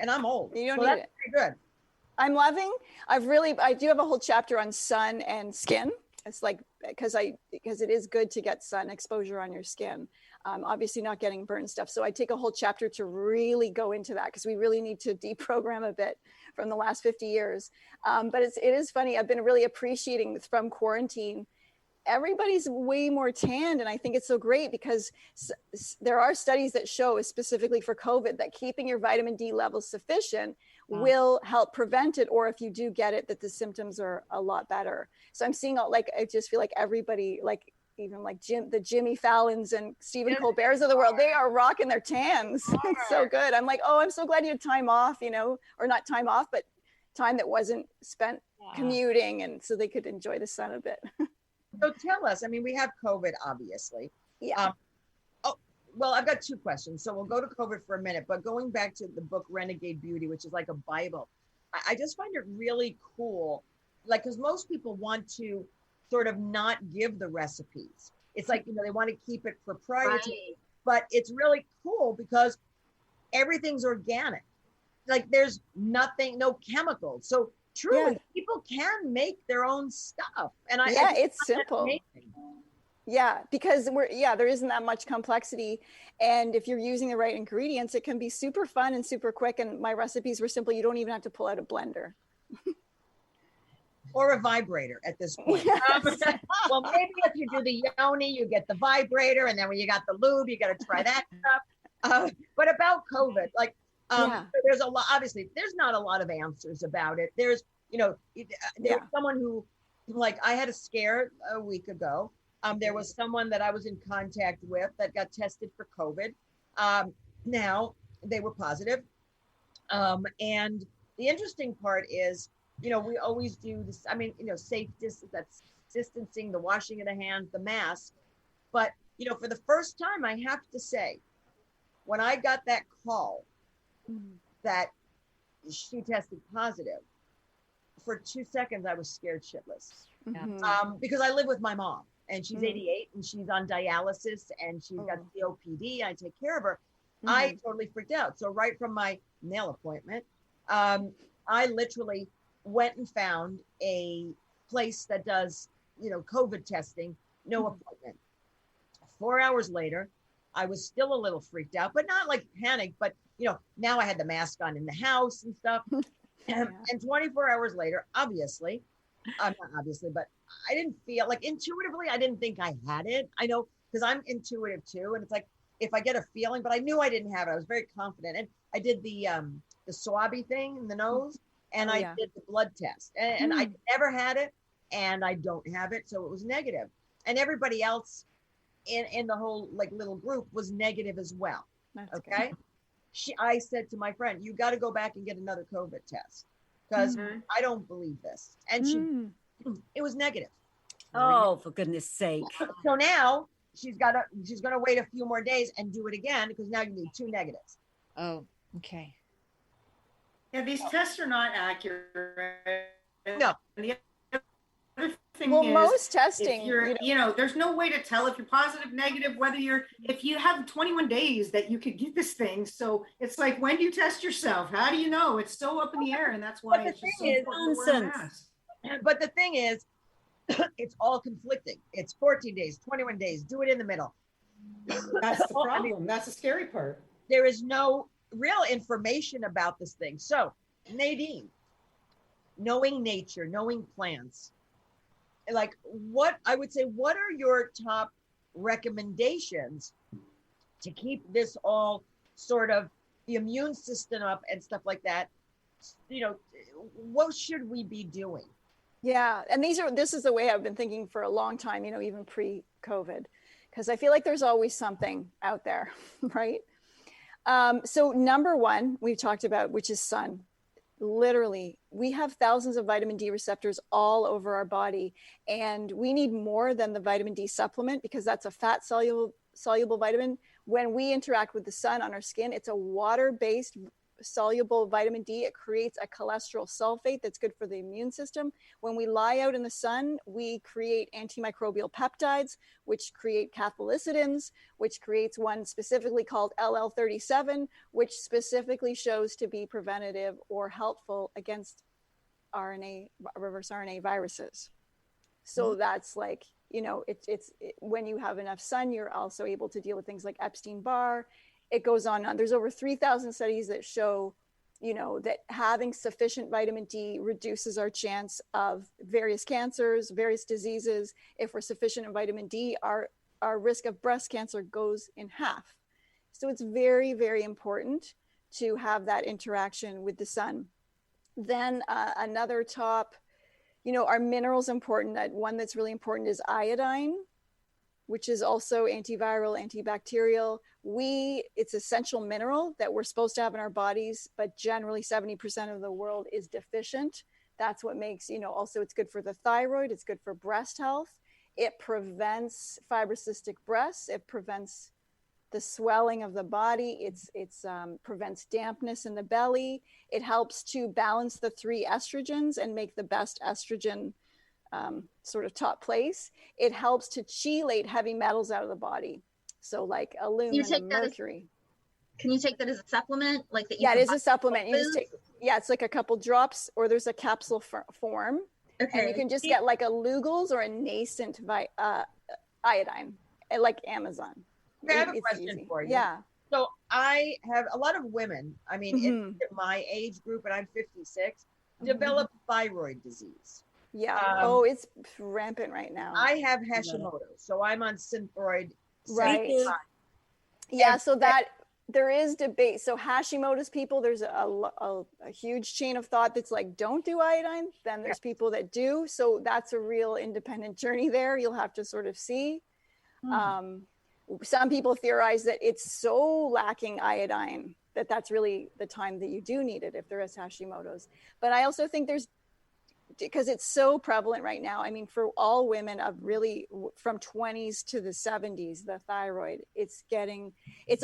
And I'm old. You don't need it. Pretty good. I'm loving, I do have a whole chapter on sun and skin. It's like, because it is good to get sun exposure on your skin. Obviously not getting burnt and stuff. So I take a whole chapter to really go into that, because we really need to deprogram a bit from the last 50 years. But it is funny. I've been really appreciating from quarantine. Everybody's way more tanned. And I think it's so great because there are studies that show, specifically for COVID, that keeping your vitamin D levels sufficient will help prevent it. Or if you do get it, that the symptoms are a lot better. So I'm seeing, like, I just feel like everybody, like, even like the Jimmy Fallons and Stephen Colbert's of the world, they are rocking their tans. It's so good. I'm like, oh, I'm so glad you had time off, or not time off, but time that wasn't spent commuting, and so they could enjoy the sun a bit. So tell us, I mean, we have COVID, obviously. Yeah. Well, I've got 2 questions. So we'll go to COVID for a minute, but going back to the book Renegade Beauty, which is like a Bible, I just find it really cool. Like, because most people want to sort of not give the recipes. It's like, they want to keep it proprietary, but it's really cool because everything's organic. Like, there's nothing, no chemicals. So truly people can make their own stuff. And it's simple. Yeah, because there isn't that much complexity. And if you're using the right ingredients, it can be super fun and super quick. And my recipes were simple. You don't even have to pull out a blender. Or a vibrator at this point. Yes. Well, maybe if you do the yoni, you get the vibrator. And then when you got the lube, you got to try that stuff. But about COVID, like, there's a lot, obviously, there's not a lot of answers about it. There's, there's someone who, like, I had a scare a week ago. There was someone that I was in contact with that got tested for COVID. Now they were positive. And the interesting part is, we always do this. I mean, safe distance, that's distancing, the washing of the hands, the mask. But, for the first time, I have to say, when I got that call that she tested positive, for 2 seconds, I was scared shitless. Because I live with my mom. And she's 88 and she's on dialysis and she's got COPD. I take care of her. I totally freaked out. So right from my nail appointment, I literally went and found a place that does, COVID testing, no appointment. 4 hours later, I was still a little freaked out, but not like panicked, but now I had the mask on in the house and stuff. And 24 hours later, obviously, not obviously, but I didn't feel like intuitively, I didn't think I had it. I know because I'm intuitive too. And it's like, if I get a feeling, but I knew I didn't have it. I was very confident. And I did the swabby thing in the nose and I did the blood test and I never had it and I don't have it. So it was negative. And everybody else in the whole like little group was negative as well. That's okay. Good. I said to my friend, you got to go back and get another COVID test because I don't believe this. And it was negative. Oh, for goodness sake. So now she's going to wait a few more days and do it again because now you need 2 negatives. Oh, okay. Yeah, these tests are not accurate. No. And the other thing well, is, most testing, there's no way to tell if you're positive, negative, if you have 21 days that you could get this thing. So it's like, when do you test yourself? How do you know? It's so up in the air. And that's why it's just so important to wear a mask. But the thing is, it's all conflicting. It's 14 days, 21 days, do it in the middle. That's the problem. That's the scary part. There is no real information about this thing. So, Nadine, knowing nature, knowing plants, like what are your top recommendations to keep this all sort of the immune system up and stuff like that? What should we be doing? Yeah, and this is the way I've been thinking for a long time, even pre-COVID, because I feel like there's always something out there, right? So number one, we've talked about, which is sun. Literally, we have thousands of vitamin D receptors all over our body, and we need more than the vitamin D supplement because that's a fat soluble vitamin. When we interact with the sun on our skin, it's a water-based soluble vitamin D. It creates a cholesterol sulfate that's good for the immune system. When we lie out in the sun, we create antimicrobial peptides, which create cathelicidins, which creates one specifically called LL37, which specifically shows to be preventative or helpful against reverse RNA viruses. So that's like, when you have enough sun, you're also able to deal with things like Epstein-Barr. It goes on. There's over 3,000 studies that show, that having sufficient vitamin D reduces our chance of various cancers, various diseases. If we're sufficient in vitamin D, our risk of breast cancer goes in half. So it's very, very important to have that interaction with the sun. Then another top, are minerals important? One that's really important is iodine, which is also antiviral, antibacterial. It's essential mineral that we're supposed to have in our bodies, but generally 70% of the world is deficient. That's what makes, also it's good for the thyroid. It's good for breast health. It prevents fibrocystic breasts. It prevents the swelling of the body. It prevents dampness in the belly. It helps to balance the 3 estrogens and make the best estrogen sort of top place. It helps to chelate heavy metals out of the body. So like aluminum, mercury. Can you take that as a supplement? Like that? You Yeah, it can is buy a supplement. You just foods? take, yeah, it's like a couple drops, or there's a capsule form. Okay. And you can just get like a Lugol's or a nascent iodine, like Amazon. Okay, I have a It's question easy. for you. Yeah. So I have a lot of women, I mean, Mhm. in my age group, and I'm 56, develop thyroid disease. Yeah. It's rampant right now. I have Hashimoto's, so I'm on Synthroid. Right. Me too. Yeah. So that there is debate. So Hashimoto's people, there's a huge chain of thought that's like, don't do iodine. Then there's people that do. So that's a real independent journey there. You'll have to sort of see. Some people theorize that it's so lacking iodine that that's really the time that you do need it if there is Hashimoto's. But I also think there's, because it's so prevalent right now. I mean, for all women of really from 20s to the 70s, the thyroid, it's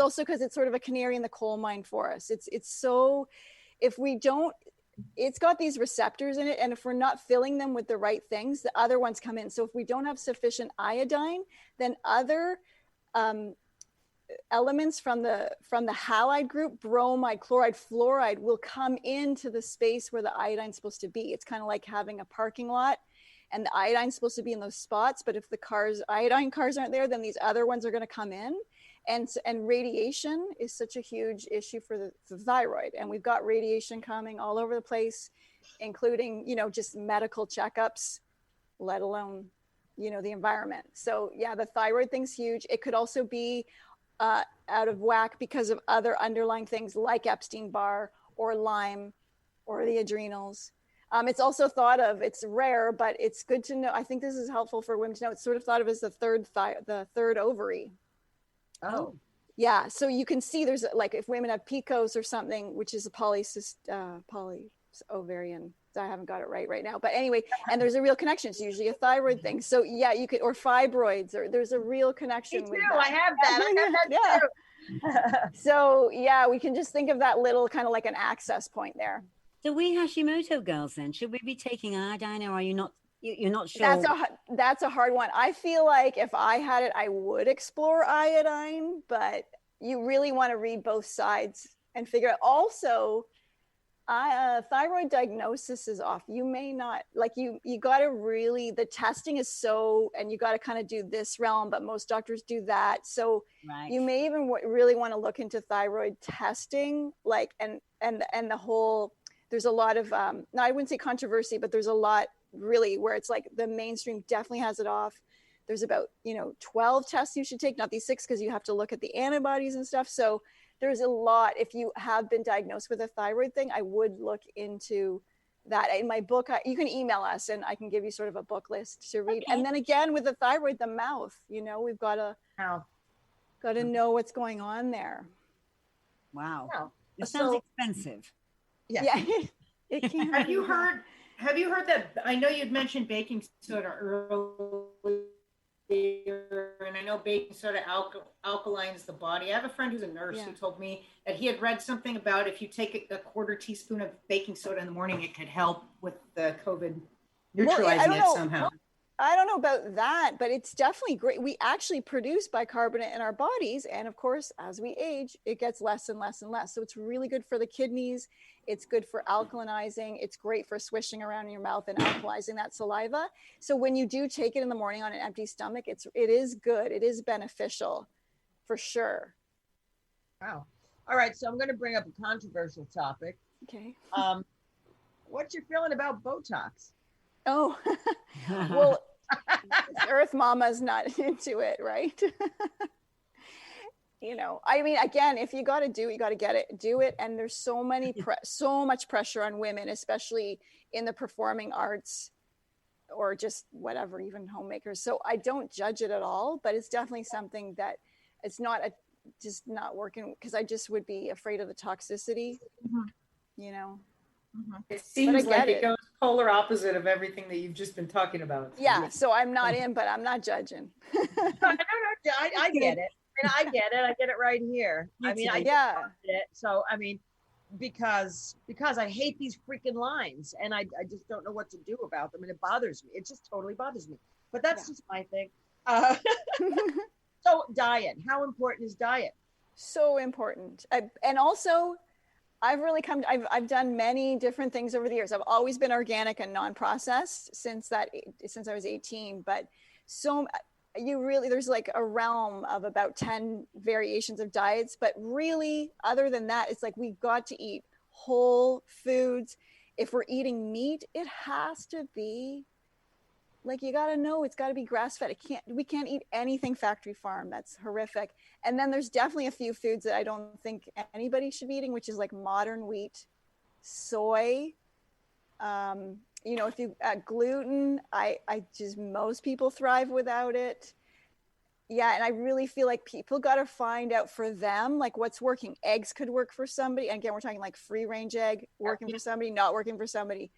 also because it's sort of a canary in the coal mine for us. It's so, if we don't, it's got these receptors in it, and if we're not filling them with the right things, the other ones come in. So if we don't have sufficient iodine, then other elements from the halide group, bromide, chloride, fluoride, will come into the space where the iodine's supposed to be. It's kind of like having a parking lot, and the iodine's supposed to be in those spots, but if the iodine cars aren't there, then these other ones are going to come in. And radiation is such a huge issue for the thyroid, and we've got radiation coming all over the place, including, just medical checkups, let alone, the environment. So yeah, the thyroid thing's huge. It could also be out of whack because of other underlying things like Epstein-Barr or Lyme or the adrenals. It's also thought of, it's rare, but it's good to know. I think this is helpful for women to know. It's sort of thought of as the third ovary. Oh. Yeah. So you can see there's like, if women have PCOS or something, which is a ovarian. I haven't got it right now, but anyway, and there's a real connection. It's usually a thyroid thing. So yeah, you could, or fibroids, or there's a real connection. Me with too. that. I have that yeah. too. So yeah, we can just think of that little kind of like an access point there. So we Hashimoto girls then, should we be taking iodine, or are you not, you're not sure? That's a hard one. I feel like if I had it, I would explore iodine, but you really want to read both sides and figure out. Also, thyroid diagnosis is off. You may not, like, you got to really, the testing is so, and you got to kind of do this realm, but most doctors do that. So you may even really want to look into thyroid testing, like, and the whole, there's a lot of, no, I wouldn't say controversy, but there's a lot really where it's like the mainstream definitely has it off. There's about, 12 tests you should take, not these 6, because you have to look at the antibodies and stuff. So there's a lot. If you have been diagnosed with a thyroid thing, I would look into that. In my book, you can email us and I can give you sort of a book list to read. Okay. And then again, with the thyroid, the mouth, we've got to know what's going on there. Wow. It sounds expensive. Yeah. It can. Have you heard that? I know you'd mentioned baking soda earlier, and I know baking soda alkalines the body. I have a friend who's a nurse who told me that he had read something about if you take a quarter teaspoon of baking soda in the morning, it could help with the COVID, neutralizing it somehow. I don't know about that, but it's definitely great. We actually produce bicarbonate in our bodies. And of course, as we age, it gets less and less and less. So it's really good for the kidneys. It's good for alkalinizing. It's great for swishing around in your mouth and alkalizing that saliva. So when you do take it in the morning on an empty stomach, it is good. It is beneficial for sure. Wow. All right. So I'm going to bring up a controversial topic. Okay. What's your feeling about Botox? Oh, well, Earth Mama's not into it, right? I mean, again, if you got to do it, you got to do it. And there's so much pressure on women, especially in the performing arts or just whatever, even homemakers. So I don't judge it at all, but it's definitely something that it's just not working, because I just would be afraid of the toxicity, It seems like it goes polar opposite of everything that you've just been talking about. Yeah, so I'm not in, but I'm not judging. No, I get it. I get it right here. I mean, I get it. So, I mean, because I hate these freaking lines, and I just don't know what to do about them, and it bothers me. It just totally bothers me. But that's just my thing. So diet, how important is diet? So important. And also, I've really I've done many different things over the years. I've always been organic and non-processed since I was 18, but there's like a realm of about 10 variations of diets, but really other than that, it's like we've got to eat whole foods. If we're eating meat, it has to be like, you got to know it's got to be grass-fed. We can't eat anything factory farm. That's horrific. And then there's definitely a few foods that I don't think anybody should be eating, which is like modern wheat, soy, if you gluten, most people thrive without it. Yeah. And I really feel like people got to find out for them, like what's working. Eggs could work for somebody. And again, we're talking like free range egg working for somebody, not working for somebody.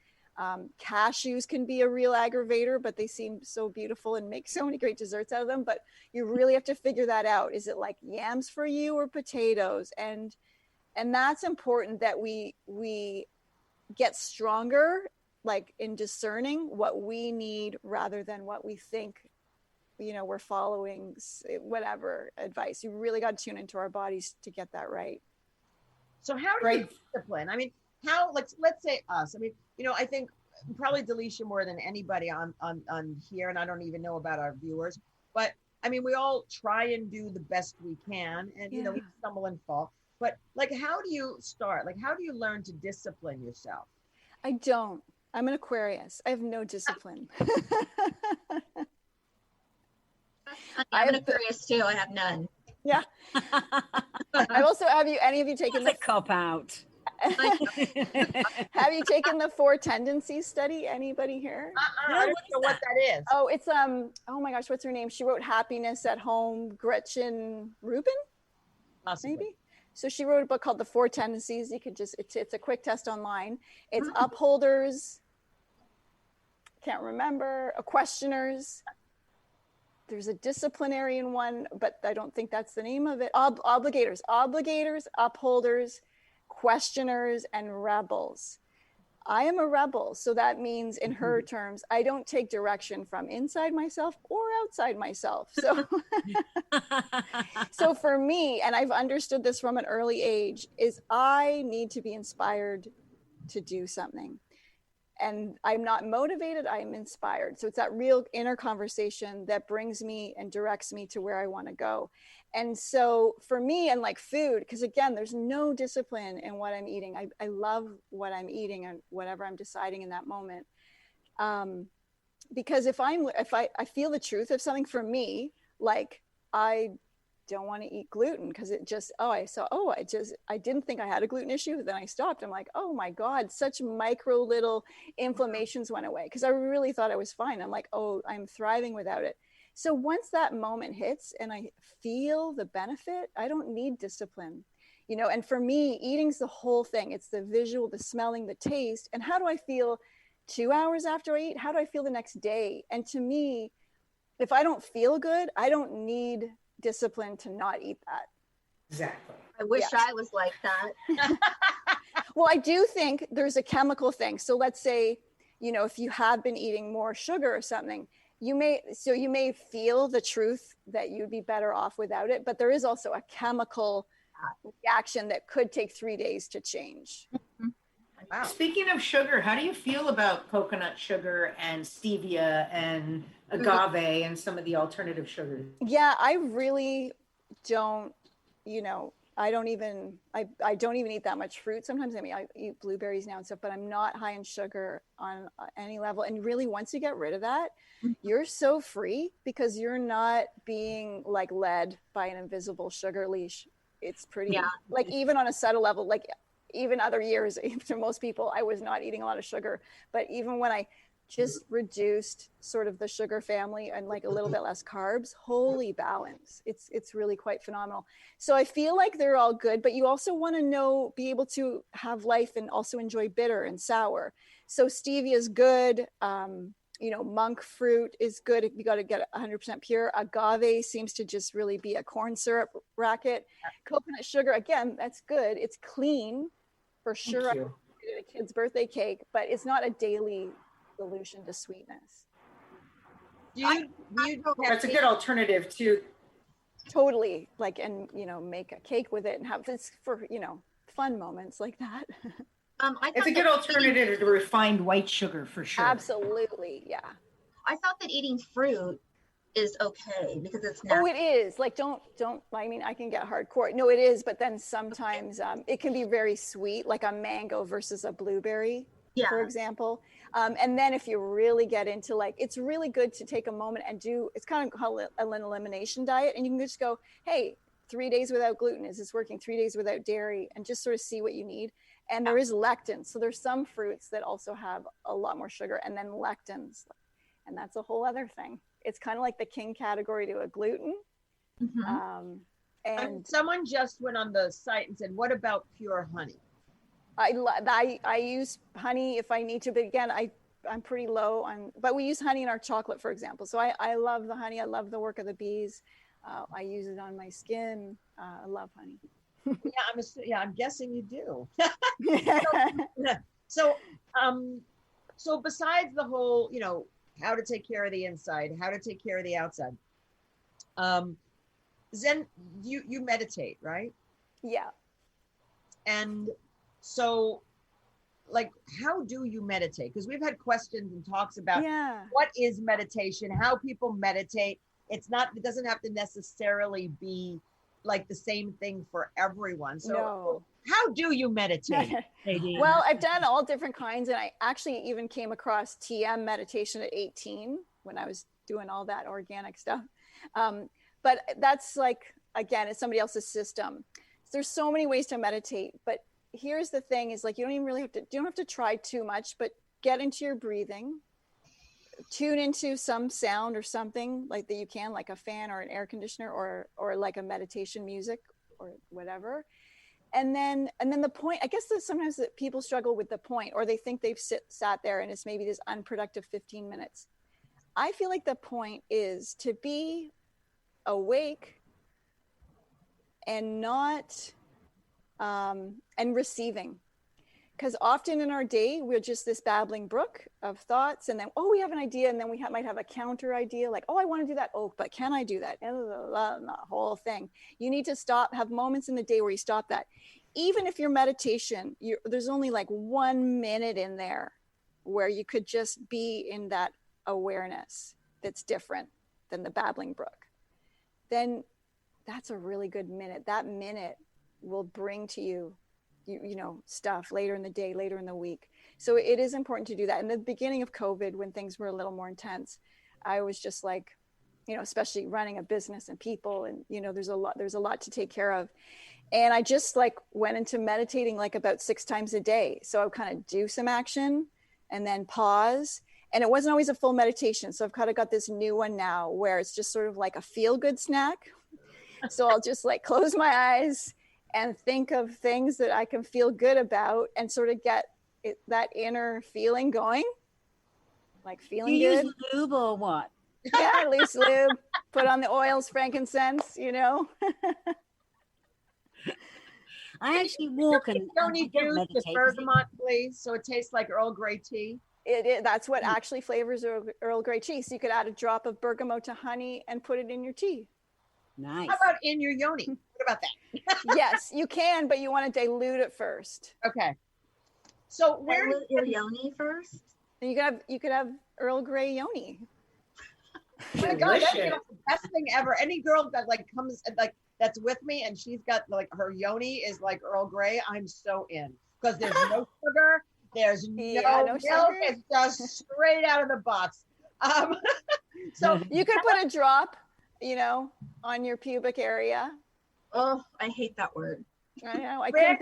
Cashews can be a real aggravator, but they seem so beautiful and make so many great desserts out of them. But you really have to figure that out. Is it like yams for you or potatoes? And that's important, that we get stronger, like in discerning what we need rather than what we think, we're following whatever advice. You really got to tune into our bodies to get that right. So how do you discipline? I mean, how, let's say us, I mean, I think probably Delisha more than anybody on here, and I don't even know about our viewers, but I mean, we all try and do the best we can, and we stumble and fall. But like, how do you start? Like, how do you learn to discipline yourself? I don't. I'm an Aquarius. I have no discipline. I'm an Aquarius too. I have none. Yeah. I also any of you taken the cop out? Have you taken the 4 tendencies study? Anybody here? I don't know what that is. Oh, it's oh my gosh, what's her name? She wrote Happiness at Home. Gretchen Rubin, Possibly. maybe. So she wrote a book called The 4 Tendencies. You could just it's a quick test online. It's upholders. Can't remember. Questioners. There's a disciplinarian one, but I don't think that's the name of it. Obligators, upholders, questioners, and rebels. I am a rebel. So that means, in her terms, I don't take direction from inside myself or outside myself. So, so for me, and I've understood this from an early age, is I need to be inspired to do something. And I'm not motivated, I'm inspired. So it's that real inner conversation that brings me and directs me to where I want to go. And so for me, and like food, because again, there's no discipline in what I'm eating. I love what I'm eating and whatever I'm deciding in that moment. Because if I feel the truth of something, for me, like I don't want to eat gluten because it just, I didn't think I had a gluten issue. Then I stopped. I'm like, oh my God, such micro little inflammations went away because I really thought I was fine. I'm like, oh, I'm thriving without it. So once that moment hits and I feel the benefit, I don't need discipline, and for me, eating's the whole thing. It's the visual, the smelling, the taste. And how do I feel 2 hours after I eat? How do I feel the next day? And to me, if I don't feel good, I don't need discipline to not eat that. Exactly. I wish I was like that. Well, I do think there's a chemical thing. So let's say, if you have been eating more sugar or something, you may feel the truth that you'd be better off without it, but there is also a chemical reaction that could take 3 days to change. Wow. Speaking of sugar, how do you feel about coconut sugar and stevia and agave and some of the alternative sugars? Yeah, I really don't, I don't even eat that much fruit. Sometimes, I eat blueberries now and stuff, but I'm not high in sugar on any level. And really, once you get rid of that, you're so free because you're not being like led by an invisible sugar leash. It's pretty, like even on a subtle level, like even other years, to most people, I was not eating a lot of sugar. But even when I just reduced sort of the sugar family and like a little bit less carbs, holy balance. It's really quite phenomenal. So I feel like they're all good, but you also want to be able to have life and also enjoy bitter and sour. So stevia is good. Monk fruit is good if you got to get 100% pure. Agave seems to just really be a corn syrup racket. Coconut sugar, again, that's good. It's clean for sure. I did a kid's birthday cake, but it's not a daily solution to sweetness. That's a good alternative to Totally. Like, and, make a cake with it and have this for, fun moments like that. It's a good alternative to refined white sugar for sure. Absolutely. Yeah. I thought that eating fruit is okay because it's natural. Oh, it is. Like, don't, I mean, I can get hardcore. No, it is. But then sometimes it can be very sweet, like a mango versus a blueberry, for example. And then if you really get into it's really good to take a moment and it's kind of called an elimination diet. And you can just go, hey, 3 days without gluten. Is this working? 3 days without dairy, and just sort of see what you need. And there is lectins. So there's some fruits that also have a lot more sugar, and then lectins. And that's a whole other thing. It's kind of like the king category to a gluten. Mm-hmm. And someone just went on the site and said, what about pure honey? I use honey if I need to, but again, I'm pretty low on, but we use honey in our chocolate, for example. So I love the honey. I love the work of the bees. I use it on my skin. I love honey. I'm guessing you do. So besides the whole, how to take care of the inside, how to take care of the outside, Zen, you meditate, right? Yeah. And so, how do you meditate? Because we've had questions and talks about what is meditation, how people meditate. It doesn't have to necessarily be like the same thing for everyone. So how do you meditate, Nadine? Well, I've done all different kinds, and I actually even came across TM meditation at 18 when I was doing all that organic stuff. But that's again, it's somebody else's system. There's so many ways to meditate, but here's the thing is you don't even really you don't have to try too much, but get into your breathing, tune into some sound or something that you can, like a fan or an air conditioner or like a meditation music or whatever. And then the point, I guess that sometimes that people struggle with the point, or they think they've sat there and it's maybe this unproductive 15 minutes. I feel like the point is to be awake and not and receiving, because often in our day we're just this babbling brook of thoughts, and then we have an idea, and then we might have a counter idea, like, I want to do that, but can I do that, and the whole thing. You need to stop, have moments in the day where you stop that. Even if your meditation, there's only 1 minute in there where you could just be in that awareness that's different than the babbling brook, then that's a really good minute. That minute will bring to you stuff later in the day, later in the week. So it is important to do that. In the beginning of COVID, when things were a little more intense, I was just especially running a business and people, and there's a lot to take care of. And I just went into meditating about 6 times a day. So I would kind of do some action and then pause. And it wasn't always a full meditation. So I've kind of got this new one now where it's just sort of like a feel-good snack. So I'll just close my eyes and think of things that I can feel good about and sort of get that inner feeling going, feeling you good. Use lube or what? Yeah, loose lube, put on the oils, frankincense, I actually walk and don't need juice with bergamot, please, so it tastes like Earl Grey tea. That's what actually flavors Earl Grey tea. So you could add a drop of bergamot to honey and put it in your tea. Nice. How about in your yoni? What about that? Yes, you can, but you want to dilute it first. Okay. So where dilute your yoni first? And you could have Earl Grey yoni. Oh my God, that's the best thing ever. Any girl that comes that's with me and she's got her yoni is Earl Grey, I'm so in, because there's no sugar, there's no milk, sugar. It's just straight out of the box. So you could put a drop, on your pubic area. Oh, I hate that word. I know. I couldn't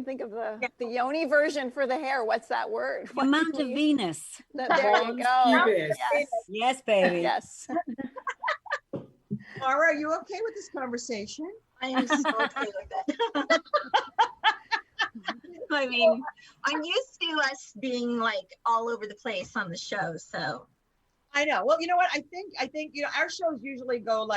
think of the yoni version for the hair. What's that word? The Mount of Venus. There you go. Yes, baby. Yes. Mara, are you okay with this conversation? I am so okay with it. I mean, I'm used to us being all over the place on the show, so. I know. Well, you know what? I think our shows usually go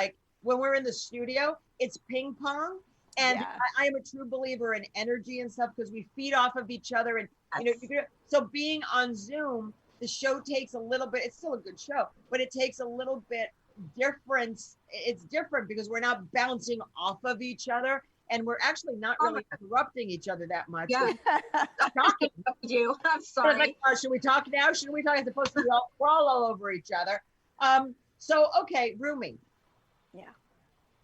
when we're in the studio, it's ping pong. And I am a true believer in energy and stuff, because we feed off of each other. And, so being on Zoom, the show takes a little bit, it's still a good show, but it takes a little bit difference. It's different because we're not bouncing off of each other, and we're actually not really interrupting each other that much. Yeah. Talking. I'm sorry. Like, should we talk now? Should we talk? It's supposed to be we're all over each other. So okay, Rumi. Yeah.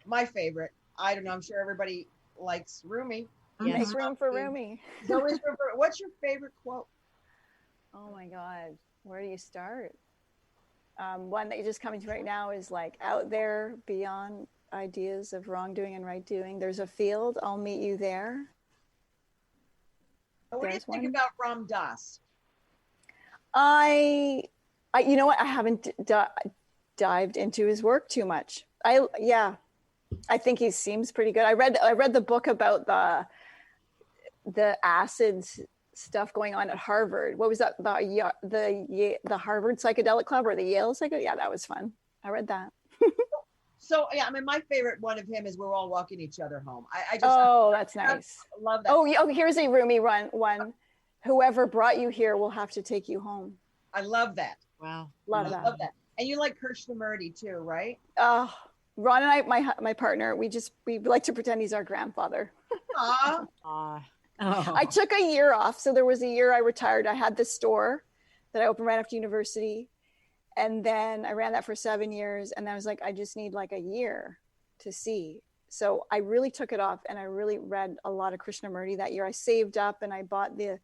My favorite. I don't know. I'm sure everybody likes Rumi. Yes. Make room for Rumi. What's your favorite quote? Oh my God. Where do you start? One that you're just coming to right now is like, out there beyond ideas of wrongdoing and right doing, there's a field, I'll meet you there. What do you think about Ram Dass? I you know what, I haven't dived into his work too much. I think he seems pretty good. I read the book about the acids stuff going on at Harvard. What was that? The Harvard Psychedelic Club or the Yale Psychedelic? Yeah, that was fun. I read that. So yeah, I mean, my favorite one of him is "We're all walking each other home." That's nice. I love that. Oh, here's a Rumi one. Whoever brought you here will have to take you home. I love that. Wow, love that. And you like Krishnamurti too, right? Oh, Ron and I, my partner, we like to pretend he's our grandfather. Aww. Oh. I took a year off. So there was a year I retired. I had this store that I opened right after university. And then I ran that for 7 years. And I was like, I just need like a year to see. So I really took it off and I really read a lot of Krishnamurti that year. I saved up and I bought the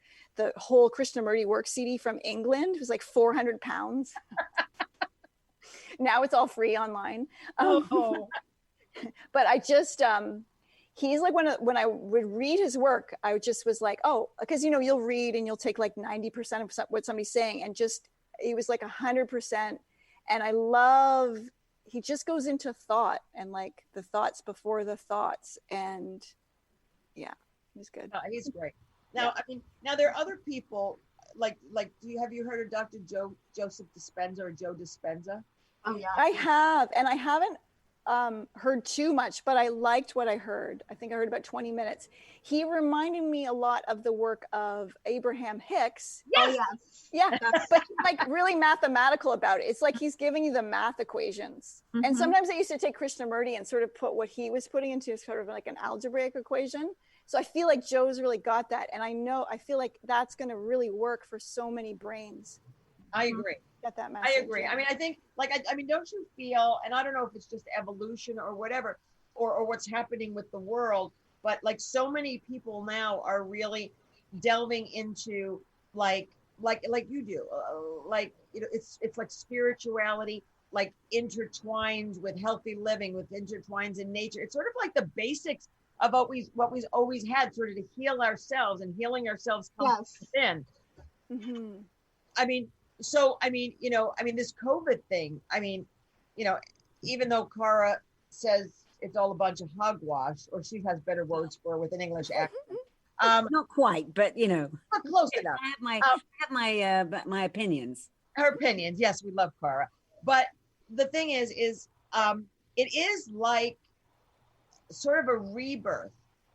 whole Krishnamurti work CD from England. It was like 400 pounds. Now it's all free online. But I just, he's like, when I would read his work, I just was like, oh, because, you'll read and you'll take like 90% of what somebody's saying. And just, he was like 100%. And he just goes into thought and like the thoughts before the thoughts. And yeah, he's good. No, he's great. Now, I mean, there are other people like, have you heard of Dr. Joseph Dispenza or Joe Dispenza? Oh yeah. I have, and I haven't heard too much, but I liked what I heard. I think I heard about 20 minutes. He reminded me a lot of the work of Abraham Hicks. Yes. Oh, yes. Yeah, but like really mathematical about it. It's like he's giving you the math equations. Mm-hmm. And sometimes I used to take Krishnamurti and sort of put what he was putting into sort of like an algebraic equation. So I feel like Joe's really got that. And I feel like that's going to really work for so many brains. I agree. Get that message. I agree. I mean, I think I mean, don't you feel, and I don't know if it's just evolution or whatever, or what's happening with the world, but like so many people now are really delving into like you do, it's like spirituality, like intertwines with healthy living, with intertwines in nature. It's sort of like the basics of what we've always had, sort of to heal ourselves, and healing ourselves comes within. Mm-hmm. I mean, this COVID thing, even though Cara says it's all a bunch of hogwash, or she has better words for it with an English accent. Not quite, but but close enough. I have my opinions. Her opinions, yes, we love Cara. But the thing is it is like sort of a rebirth,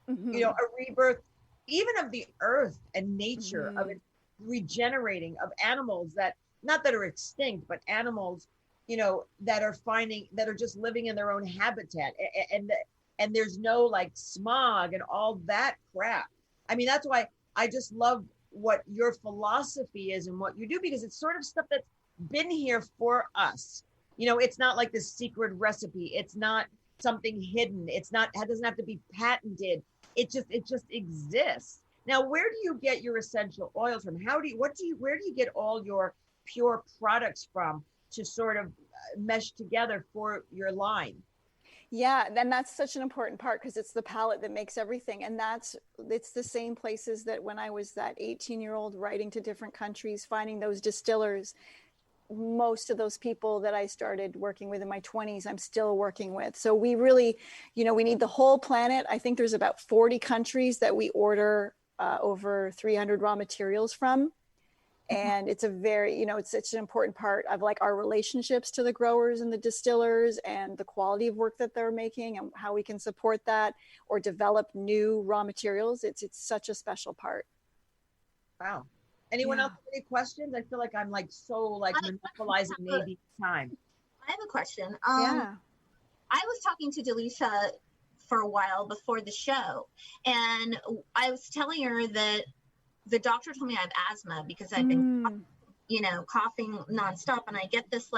mm-hmm. A rebirth even of the earth and nature, mm-hmm. of it regenerating, of animals that, not that are extinct, but animals, that are just living in their own habitat, and there's no like smog and all that crap. I mean, that's why I just love what your philosophy is and what you do, because it's sort of stuff that's been here for us. It's not like this secret recipe. It's not something hidden. It doesn't have to be patented. It just exists. Now, where do you get your essential oils from? Where do you get all your pure products from to sort of mesh together for your line? Yeah, and that's such an important part, because it's the palette that makes everything. And it's the same places that when I was that 18-year-old writing to different countries, finding those distillers, most of those people that I started working with in my 20s, I'm still working with. So we really, we need the whole planet. I think there's about 40 countries that we order over 300 raw materials from. And it's a very, it's such an important part of like our relationships to the growers and the distillers, and the quality of work that they're making, and how we can support that or develop new raw materials. It's such a special part. Wow. Anyone else have any questions? I feel like I'm like so like monopolizing Nadine's time. I have a question. Yeah. I was talking to Delisha for a while before the show, and I was telling her that the doctor told me I have asthma because I've been, coughing nonstop, and I get this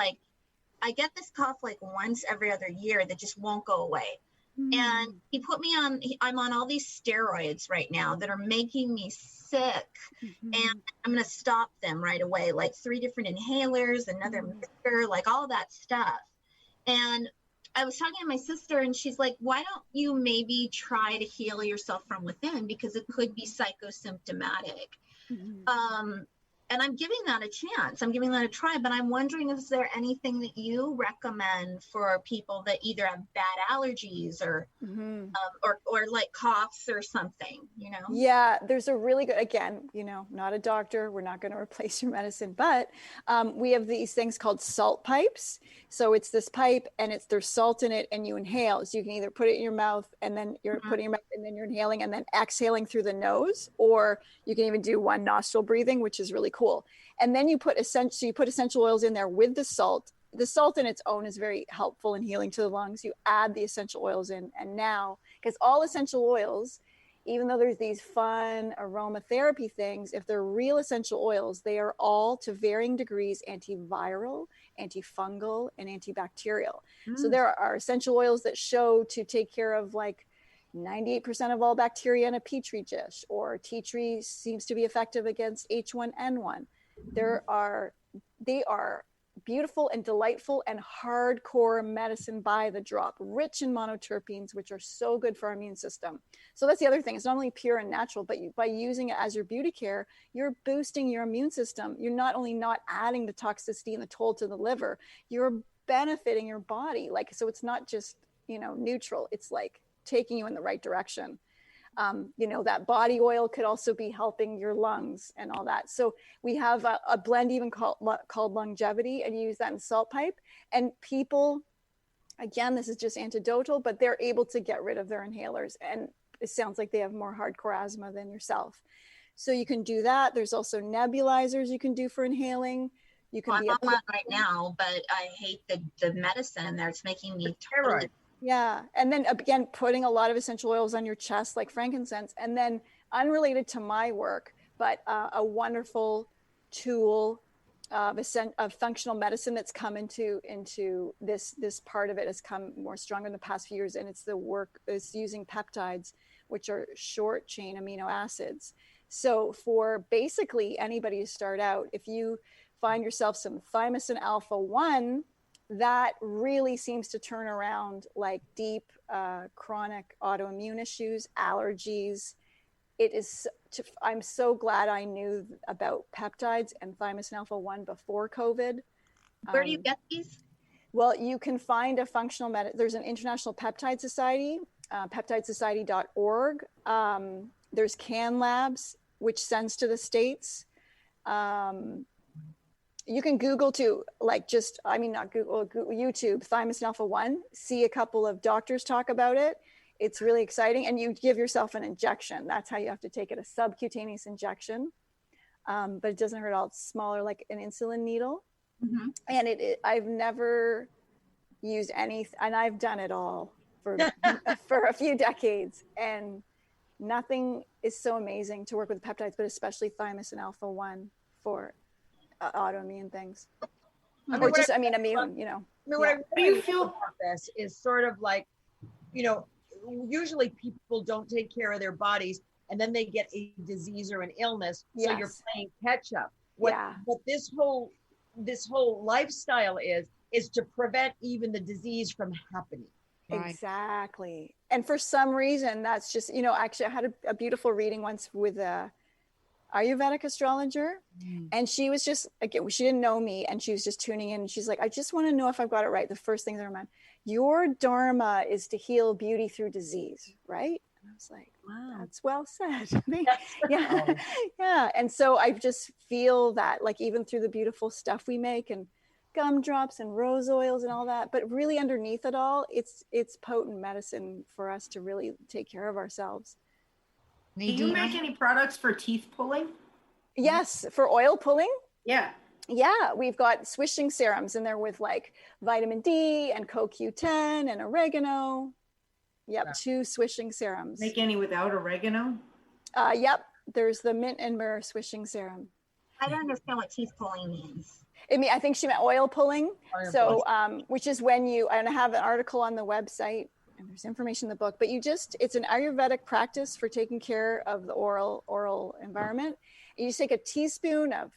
cough like once every other year that just won't go away. And he put me on, I'm on all these steroids right now that are making me sick. And I'm going to stop them right away, like 3 different inhalers, another mixer, like all that stuff. And I was talking to my sister, and she's like, why don't you maybe try to heal yourself from within, because it could be psychosymptomatic. And I'm giving that a chance. I'm giving that a try, but I'm wondering, is there anything that you recommend for people that either have bad allergies or like coughs or something, Yeah, there's a really good, again, not a doctor. We're not going to replace your medicine, but we have these things called salt pipes. So it's this pipe and there's salt in it, and you inhale. So you can either put it in your mouth and then you're putting your mouth and then you're inhaling and then exhaling through the nose, or you can even do one nostril breathing, which is really cool. And then you put essential oils in there with the salt. The salt in its own is very helpful and healing to the lungs. You add the essential oils in, and now, because all essential oils, even though there's these fun aromatherapy things, if they're real essential oils, they are all to varying degrees antiviral, antifungal, and antibacterial. So there are essential oils that show to take care of like 98% of all bacteria in a petri dish, or tea tree seems to be effective against H1N1. They are beautiful and delightful and hardcore medicine by the drop, rich in monoterpenes, which are so good for our immune system. So that's the other thing. It's not only pure and natural, but by using it as your beauty care, you're boosting your immune system. You're not only not adding the toxicity and the toll to the liver, you're benefiting your body. So it's not just, neutral. It's like taking you in the right direction. That body oil could also be helping your lungs and all that. So we have a blend even called Longevity, and you use that in salt pipe. And people, again, this is just anecdotal, but they're able to get rid of their inhalers. And it sounds like they have more hardcore asthma than yourself. So you can do that. There's also nebulizers you can do for inhaling. You can I'm on one right now, but I hate the medicine in there. It's making me totally. Yeah. And then again, putting a lot of essential oils on your chest, like frankincense. And then unrelated to my work, but a wonderful tool of functional medicine that's come into this part of it has come more stronger in the past few years. And it's using peptides, which are short chain amino acids. So for basically anybody to start out, if you find yourself some thymosin alpha 1, that really seems to turn around like deep chronic autoimmune issues, allergies. I'm so glad I knew about peptides and thymosin alpha 1 before COVID. Where do you get these? Well, you can find a functional there's an International Peptide Society, peptidesociety.org. There's Can Labs, which sends to the States. You can Google too, not Google, YouTube, thymosin alpha 1, see a couple of doctors talk about it. It's really exciting. And you give yourself an injection. That's how you have to take it, a subcutaneous injection. But it doesn't hurt at all. It's smaller, like an insulin needle. And I've never used any, and I've done it all for a few decades. And nothing is so amazing to work with peptides, but especially thymosin alpha 1 for autoimmune things. What I really feel about this is sort of like, usually people don't take care of their bodies and then they get a disease or an illness. So you're playing catch up. What this whole lifestyle is to prevent even the disease from happening. Right. Exactly. And for some reason, that's just, actually I had a beautiful reading once with Ayurvedic astrologer. And she was just, again, she didn't know me, and she was just tuning in, and she's like, I just want to know if I've got it right. The first thing that mind, your dharma is to heal beauty through disease, right? And I was like, wow, that's well said. Yeah. And so I just feel that, like, even through the beautiful stuff we make and gumdrops and rose oils and all that, but really underneath it all, it's potent medicine for us to really take care of ourselves. Do you make any products for teeth pulling? Yes, for oil pulling. Yeah. Yeah, we've got swishing serums, and they're with like vitamin D and CoQ10 and oregano. Yep, 2 swishing serums. Make any without oregano? Yep, there's the mint and myrrh swishing serum. I don't understand what teeth pulling means. I think she meant oil pulling. Which is when and I have an article on the website, and there's information in the book, but it's an Ayurvedic practice for taking care of the oral environment. You just take a teaspoon of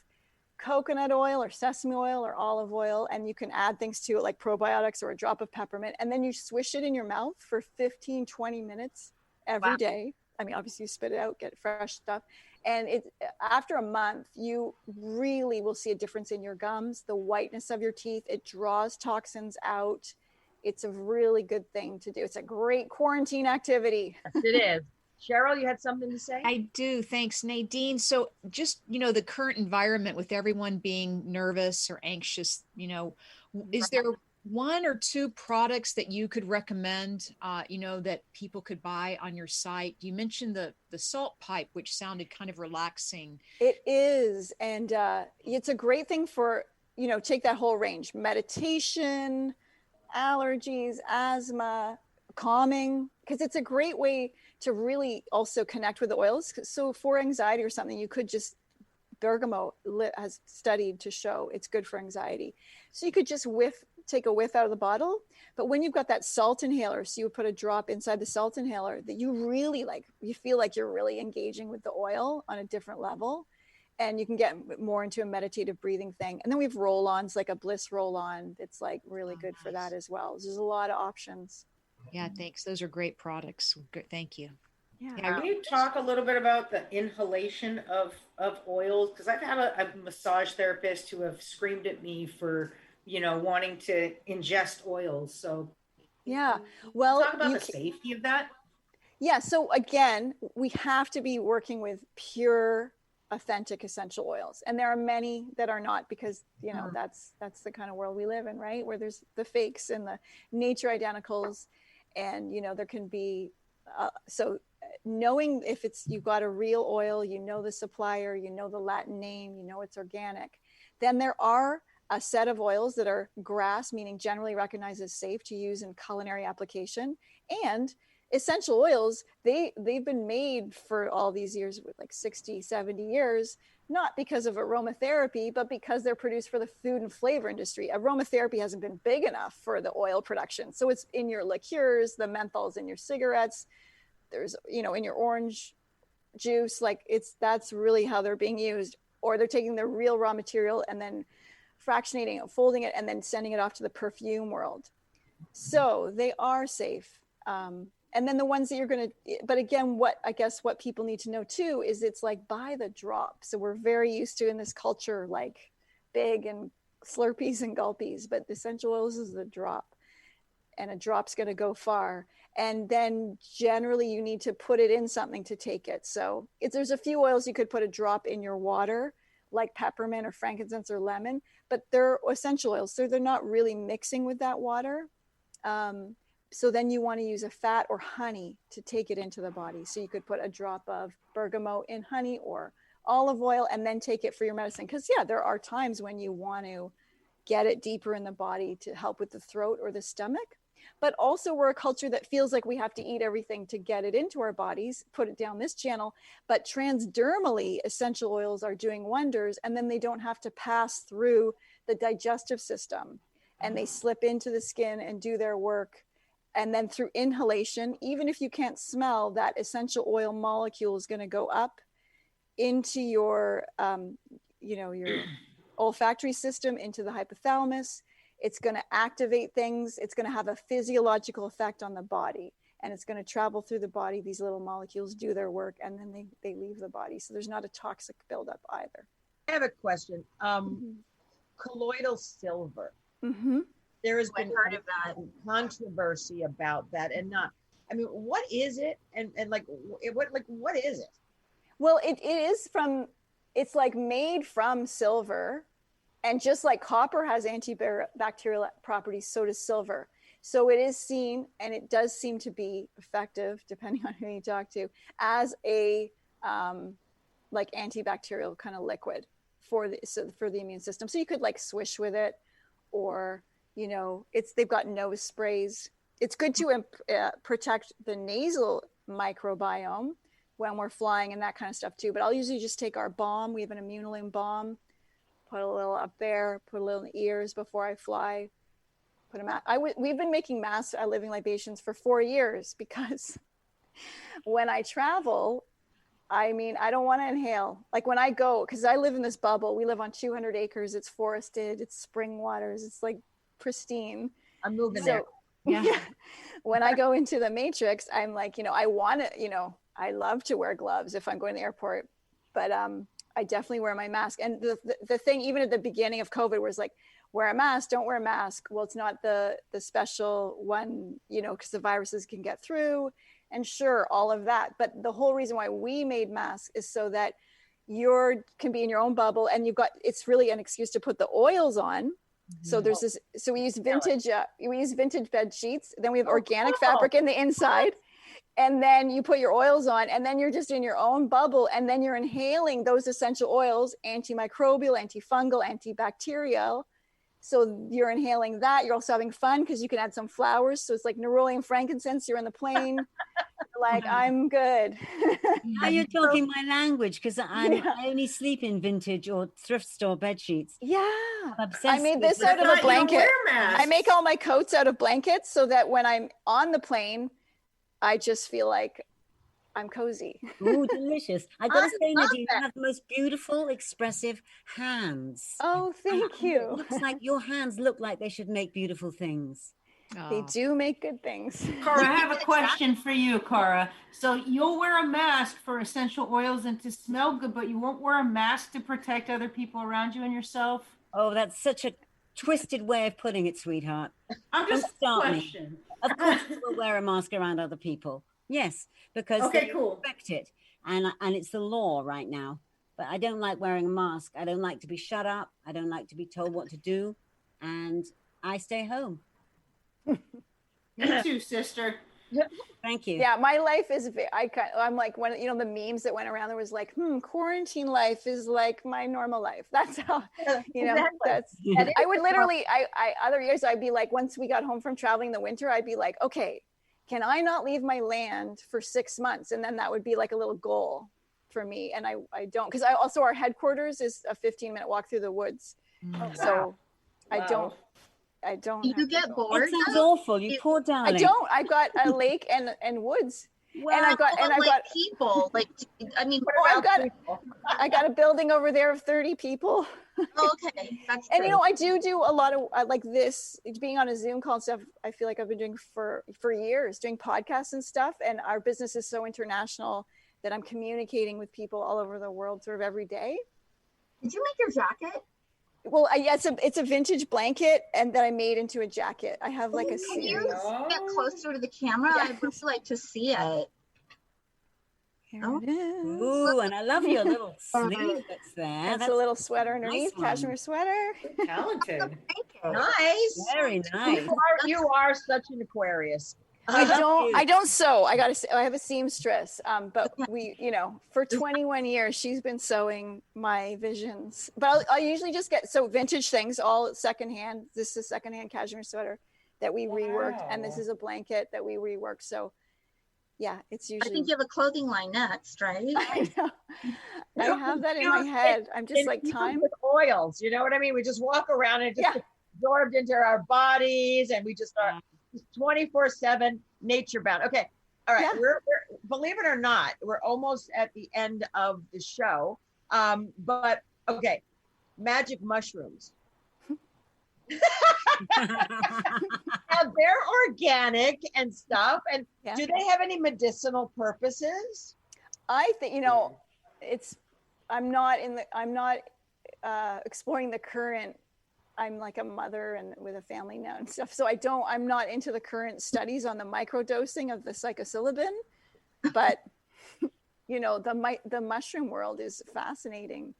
coconut oil or sesame oil or olive oil, and you can add things to it like probiotics or a drop of peppermint, and then you swish it in your mouth for 15-20 minutes every day. I mean, obviously you spit it out, get fresh stuff, and after a month you really will see a difference in your gums, the whiteness of your teeth. It draws toxins out. It's a really good thing to do. It's a great quarantine activity. Yes, it is. Cheryl, you had something to say? I do. Thanks, Nadine. So just, the current environment with everyone being nervous or anxious, is there 1 or 2 products that you could recommend, that people could buy on your site? You mentioned the salt pipe, which sounded kind of relaxing. It is. And it's a great thing for, take that whole range: meditation, allergies, asthma, calming, because it's a great way to really also connect with the oils. So for anxiety or something, you could just, bergamot has studied to show it's good for anxiety. So you could just take a whiff out of the bottle. But when you've got that salt inhaler, so you would put a drop inside the salt inhaler, that you really you feel like you're really engaging with the oil on a different level. And you can get more into a meditative breathing thing. And then we have roll-ons, like a Bliss roll-on. It's like really good for that as well. There's a lot of options. Yeah, thanks. Those are great products. Good. Thank you. Yeah. Can you talk a little bit about the inhalation of oils? Because I've had a massage therapist who have screamed at me for, wanting to ingest oils. So yeah, well, talk about the safety of that. Yeah. So again, we have to be working with pure, authentic essential oils, and there are many that are not, because that's the kind of world we live in, right? Where there's the fakes and the nature identicals, and there can be so knowing if you've got a real oil, the supplier, the Latin name, it's organic. Then there are a set of oils that are GRAS, meaning generally recognized as safe to use in culinary application. And essential oils, they've been made for all these years, with like 60, 70 years, not because of aromatherapy, but because they're produced for the food and flavor industry. Aromatherapy hasn't been big enough for the oil production. So it's in your liqueurs, the menthols in your cigarettes, there's, in your orange juice, that's really how they're being used. Or they're taking the real raw material and then fractionating it, folding it, and then sending it off to the perfume world. So they are safe. And then the ones that you're going to, but again, what people need to know too, is it's like by the drop. So we're very used to in this culture, like big and Slurpees and gulpies, but the essential oils is the drop, and a drop's going to go far. And then generally you need to put it in something to take it. So there's a few oils you could put a drop in your water, like peppermint or frankincense or lemon, but they're essential oils. So they're not really mixing with that water. So then you want to use a fat or honey to take it into the body. So you could put a drop of bergamot in honey or olive oil, and then take it for your medicine. Because there are times when you want to get it deeper in the body to help with the throat or the stomach. But also we're a culture that feels like we have to eat everything to get it into our bodies, put it down this channel. But transdermally, essential oils are doing wonders, and then they don't have to pass through the digestive system, and they slip into the skin and do their work. And then through inhalation, even if you can't smell, that essential oil molecule is going to go up into your, your olfactory system, into the hypothalamus. It's going to activate things. It's going to have a physiological effect on the body, and it's going to travel through the body. These little molecules do their work, and then they leave the body. So there's not a toxic buildup either. I have a question. Colloidal silver. Mm-hmm. There has I've been heard of that. controversy about that, and what is it? And what is it? Well, it is it's like made from silver, and just like copper has antibacterial properties, so does silver. So it is seen, and it does seem to be effective, depending on who you talk to, as a like antibacterial kind of liquid for the immune system. So you could like swish with it, or, you know, they've got nose sprays. It's good to protect the nasal microbiome when we're flying and that kind of stuff too. But I'll usually just take our balm. We have an Immunolene balm, put a little up there, put a little in the ears before I fly. Put a mask. We've been making masks at Living Libations for 4 years because when I travel, I mean, I don't want to inhale. Like when I go, because I live in this bubble, we live on 200 acres. It's forested. It's spring waters. It's like pristine. I'm moving there. Yeah. When I go into the Matrix, I'm like, you know, I want to, you know, I love to wear gloves if I'm going to the airport, but I definitely wear my mask. And the thing, even at the beginning of COVID, was like, wear a mask, don't wear a mask. Well, it's not the special one, you know, because the viruses can get through, and sure, all of that. But the whole reason why we made masks is so that you can be in your own bubble, and it's really an excuse to put the oils on. So there's this, so we use vintage bed sheets. Then we have organic fabric in the inside. And then you put your oils on, and then you're just in your own bubble, and then you're inhaling those essential oils, antimicrobial, antifungal, antibacterial. So you're inhaling that. You're also having fun because you can add some flowers. So it's like neroli and frankincense. You're in the plane. Like, I'm good. Now you're talking my language, because I only sleep in vintage or thrift store bed sheets. Yeah. I'm obsessed I made this out of a blanket. I make all my coats out of blankets so that when I'm on the plane, I just feel like I'm cozy. Oh, delicious. I got to say, Nadine, you have the most beautiful, expressive hands. Oh, thank you. It looks like your hands look like they should make beautiful things. They do make good things. Cora, I have a question for you, Cora. So you'll wear a mask for essential oils and to smell good, but you won't wear a mask to protect other people around you and yourself? Oh, that's such a twisted way of putting it, sweetheart. I'm just question. Of course, you will wear a mask around other people. Yes, because they expect it, and it's the law right now. But I don't like wearing a mask. I don't like to be shut up. I don't like to be told what to do, and I stay home. Me too, sister. Thank you. Yeah, my life is, I'm like, when, you know, the memes that went around, there was like, quarantine life is like my normal life. That's how, you know, I would literally, other years I'd be like, once we got home from traveling in the winter, I'd be like, okay, can I not leave my land for 6 months? And then that would be like a little goal for me. And I don't, because our headquarters is a 15-minute walk through the woods. So I don't. You get bored? It sounds awful. You poor darling. I don't. I've got a lake and woods. Well, and I've got people. Like, I mean, I got a building over there of 30 people. Okay, that's true. And you know, I do a lot of like this, being on a Zoom call and stuff. I feel like I've been doing for years, doing podcasts and stuff. And our business is so international that I'm communicating with people all over the world sort of every day. Did you make your jacket? Well, yeah, it's a vintage blanket, and that I made into a jacket. I have like a Can series. you get closer to the camera? Yeah. I'd really like to see it. Here it is. Ooh, and I love your little sleeve that's there. That's a little sweater underneath, nice cashmere sweater. Talented. Nice. Very nice. You are such an Aquarius. I don't sew. I have a seamstress. But we, you know, for 21 years, she's been sewing my visions. But I'll usually just get vintage things, all secondhand. This is a secondhand cashmere sweater that we reworked, and this is a blanket that we reworked. So yeah, it's usually. I think you have a clothing line next, right? I know. I have that in my head. I'm just like time with oils. You know what I mean? We just walk around and it just absorbed into our bodies, and we just are 24/7 nature bound. Okay. All right. Yeah. We're believe it or not, we're almost at the end of the show. But okay. Magic mushrooms. Now, they're organic and stuff. And do they have any medicinal purposes? I think, you know, I'm not exploring the current. I'm like a mother and with a family now and stuff. So I'm not into the current studies on the microdosing of the psilocybin, but you know, the mushroom world is fascinating.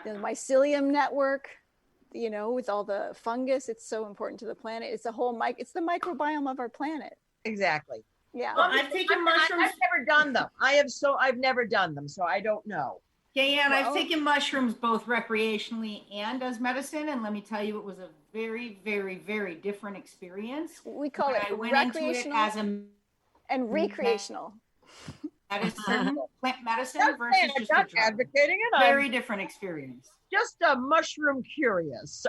The mycelium network, you know, with all the fungus, it's so important to the planet. It's it's the microbiome of our planet. Exactly. Yeah. Well, I've taken mushrooms. I've never done them. I've never done them, so I don't know. Gaye Ann, I've taken mushrooms both recreationally and as medicine, and let me tell you, it was a very, very, very different experience. We call it I went recreational into it as a and recreational. medicine, plant medicine versus just a drug. Advocating it. Very different experience. Just a mushroom curious.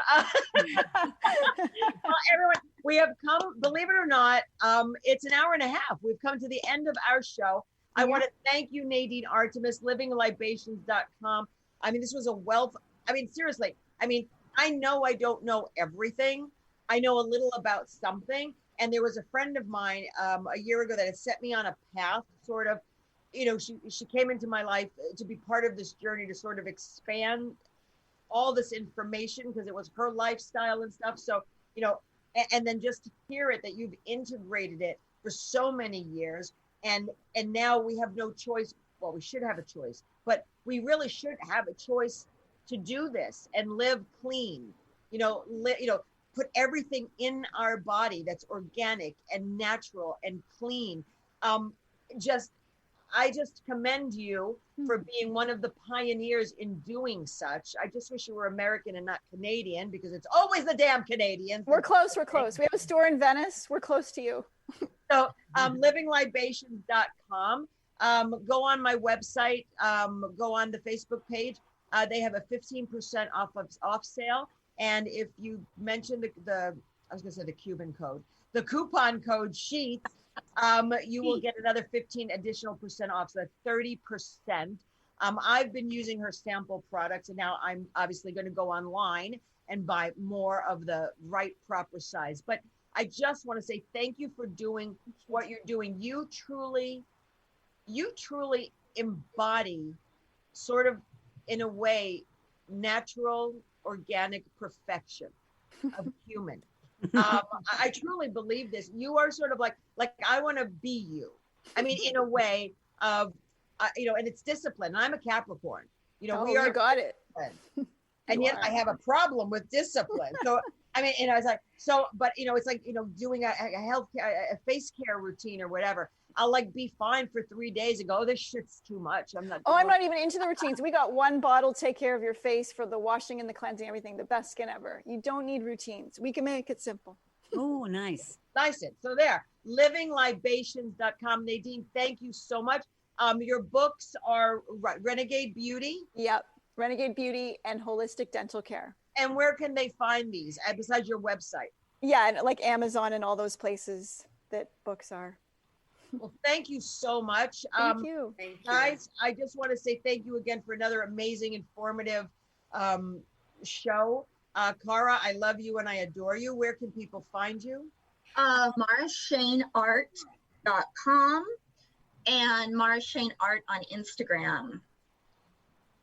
Everyone, we have come, believe it or not, it's an hour and a half. We've come to the end of our show. I want to thank you, Nadine Artemis, livinglibations.com. I mean, this was a wealth. I mean, seriously, I mean, I know I don't know everything. I know a little about something. And there was a friend of mine a year ago that had set me on a path, sort of, you know, she came into my life to be part of this journey to sort of expand all this information because it was her lifestyle and stuff. So, you know, and then just to hear it that you've integrated it for so many years. And now we have no choice. Well, we should have a choice, but we really should have a choice to do this and live clean, put everything in our body that's organic and natural and clean. I just commend you for being one of the pioneers in doing such. I just wish you were American and not Canadian, because it's always the damn Canadians. We're close. We have a store in Venice. We're close to you. So livinglibations.com. Go on my website, go on the Facebook page. They have a 15% off sale. And if you mention the Cuban code, the coupon code SHEETS, you will get another 15 additional % off. So that's 30%. I've been using her sample products, and now I'm obviously going to go online and buy more of the right proper size. But I just want to say thank you for doing what you're doing. You truly embody, sort of, in a way, natural, organic perfection of human. I truly believe this. You are sort of like I want to be you. I mean, in a way of, and it's discipline. I'm a Capricorn. We are. You got it. And yet I have a problem with discipline. So, I mean, I was like, but it's like, doing a face care routine or whatever. I'll be fine for 3 days and go, oh, this shit's too much. I'm not even into the routines. We got one bottle, take care of your face for the washing and the cleansing, everything, the best skin ever. You don't need routines. We can make it simple. Oh, nice. Nice. So there, livinglibations.com. Nadine, thank you so much. Your books are Renegade Beauty. Yep. Renegade Beauty and Holistic Dental Care. And where can they find these besides your website? Yeah, and like Amazon and all those places that books are. Well, thank you so much. Thank you. Guys, I just want to say thank you again for another amazing, informative show. Cara, I love you and I adore you. Where can people find you? MaraShaneArt.com and Mara Shane Art on Instagram.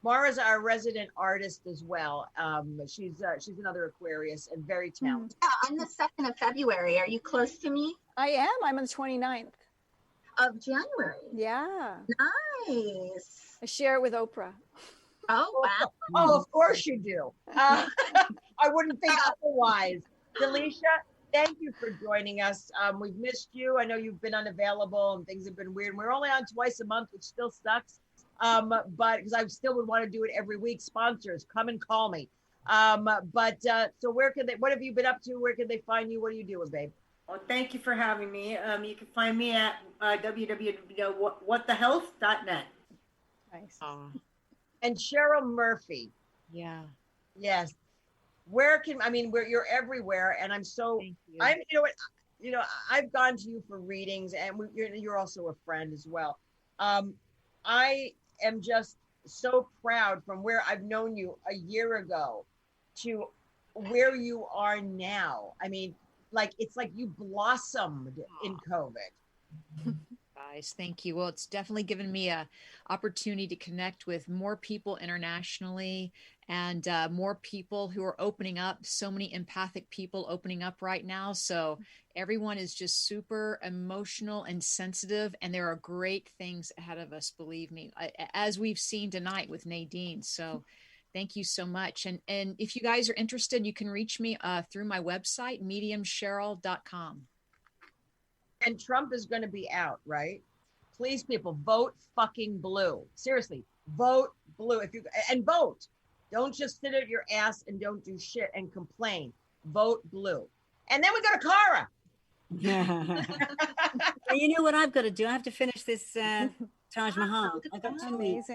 Mara's our resident artist as well. She's another Aquarius and very talented. Yeah, I'm the 2nd of February. Are you close to me? I am. I'm on the 29th. Of January. Yeah. Nice. I share it with Oprah. Oh, wow. Oh, of course you do. I wouldn't think otherwise. Delisha, thank you for joining us. We've missed you. I know you've been unavailable and things have been weird. We're only on twice a month, which still sucks. But because I still would want to do it every week. Sponsors, come and call me. So where can what have you been up to? Where can they find you? What are you doing, babe? Well, thank you for having me. You can find me at www.whatthehealth.net. Nice. And Cheryl Murphy. Yeah. Yes. You're everywhere, and I'm so. I've gone to you for readings, and you're also a friend as well. I am just so proud from where I've known you a year ago to where you are now. I mean, it's like you blossomed in COVID. Guys, thank you. Well, it's definitely given me a opportunity to connect with more people internationally and more people who are opening up. So many empathic people opening up right now. So everyone is just super emotional and sensitive, and there are great things ahead of us, believe me, as we've seen tonight with Nadine. So thank you so much. And if you guys are interested, you can reach me through my website, mediumcheryl.com. And Trump is going to be out, right? Please, people, vote fucking blue. Seriously, Vote blue. And vote. Don't just sit at your ass and don't do shit and complain. Vote blue. And then we go to Cara. Well, you know what I've got to do? I have to finish this Taj Mahal. I've got 2 weeks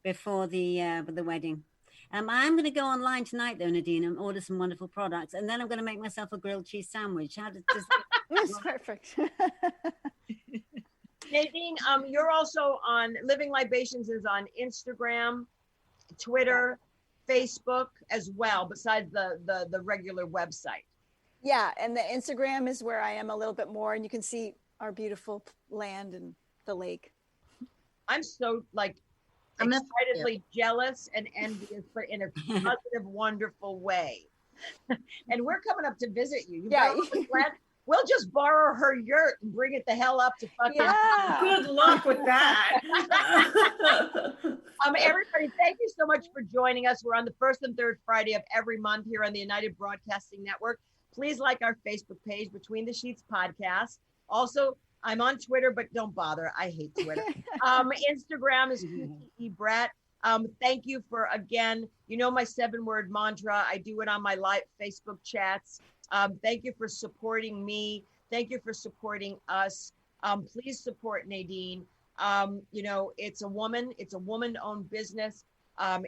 before the wedding. I'm going to go online tonight, though, Nadine, and order some wonderful products. And then I'm going to make myself a grilled cheese sandwich. How does That's perfect. Nadine, you're also on Living Libations is on Instagram, Twitter, Facebook as well, besides the regular website. Yeah, and the Instagram is where I am a little bit more, and you can see our beautiful land and the lake. I'm so excitedly jealous and envious, but in a positive, wonderful way. And we're coming up to visit you. We'll just borrow her yurt and bring it the hell up to fucking. Yeah. Good luck with that. Everybody, thank you so much for joining us. We're on the first and third Friday of every month here on the United Broadcasting Network. Please like our Facebook page, Between the Sheets Podcast. Also, I'm on Twitter, but don't bother. I hate Twitter. Instagram is QTE Brett. Thank you for, again, my 7-word mantra. I do it on my live Facebook chats. Thank you for supporting me. Thank you for supporting us. Please support Nadine. It's a woman-owned business.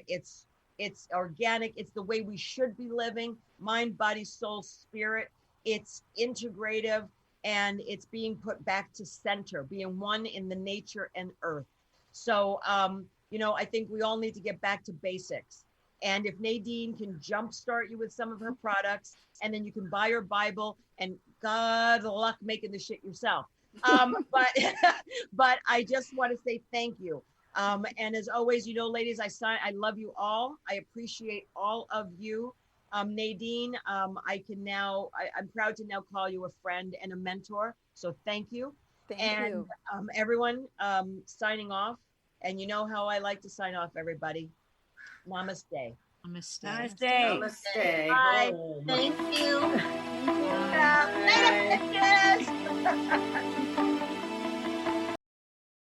It's organic. It's the way we should be living. Mind, body, soul, spirit. It's integrative, and it's being put back to center, being one in the nature and earth. So, I think we all need to get back to basics. And if Nadine can jumpstart you with some of her products, and then you can buy her Bible, and God luck making the shit yourself. But I just want to say thank you. And as always, ladies, I love you all. I appreciate all of you. Nadine, I'm proud to now call you a friend and a mentor. So thank you. Thank you. Everyone, signing off. And you know how I like to sign off, everybody. Namaste. Namaste. Namaste. Namaste. Bye. Home. Thank you. Later, bitches.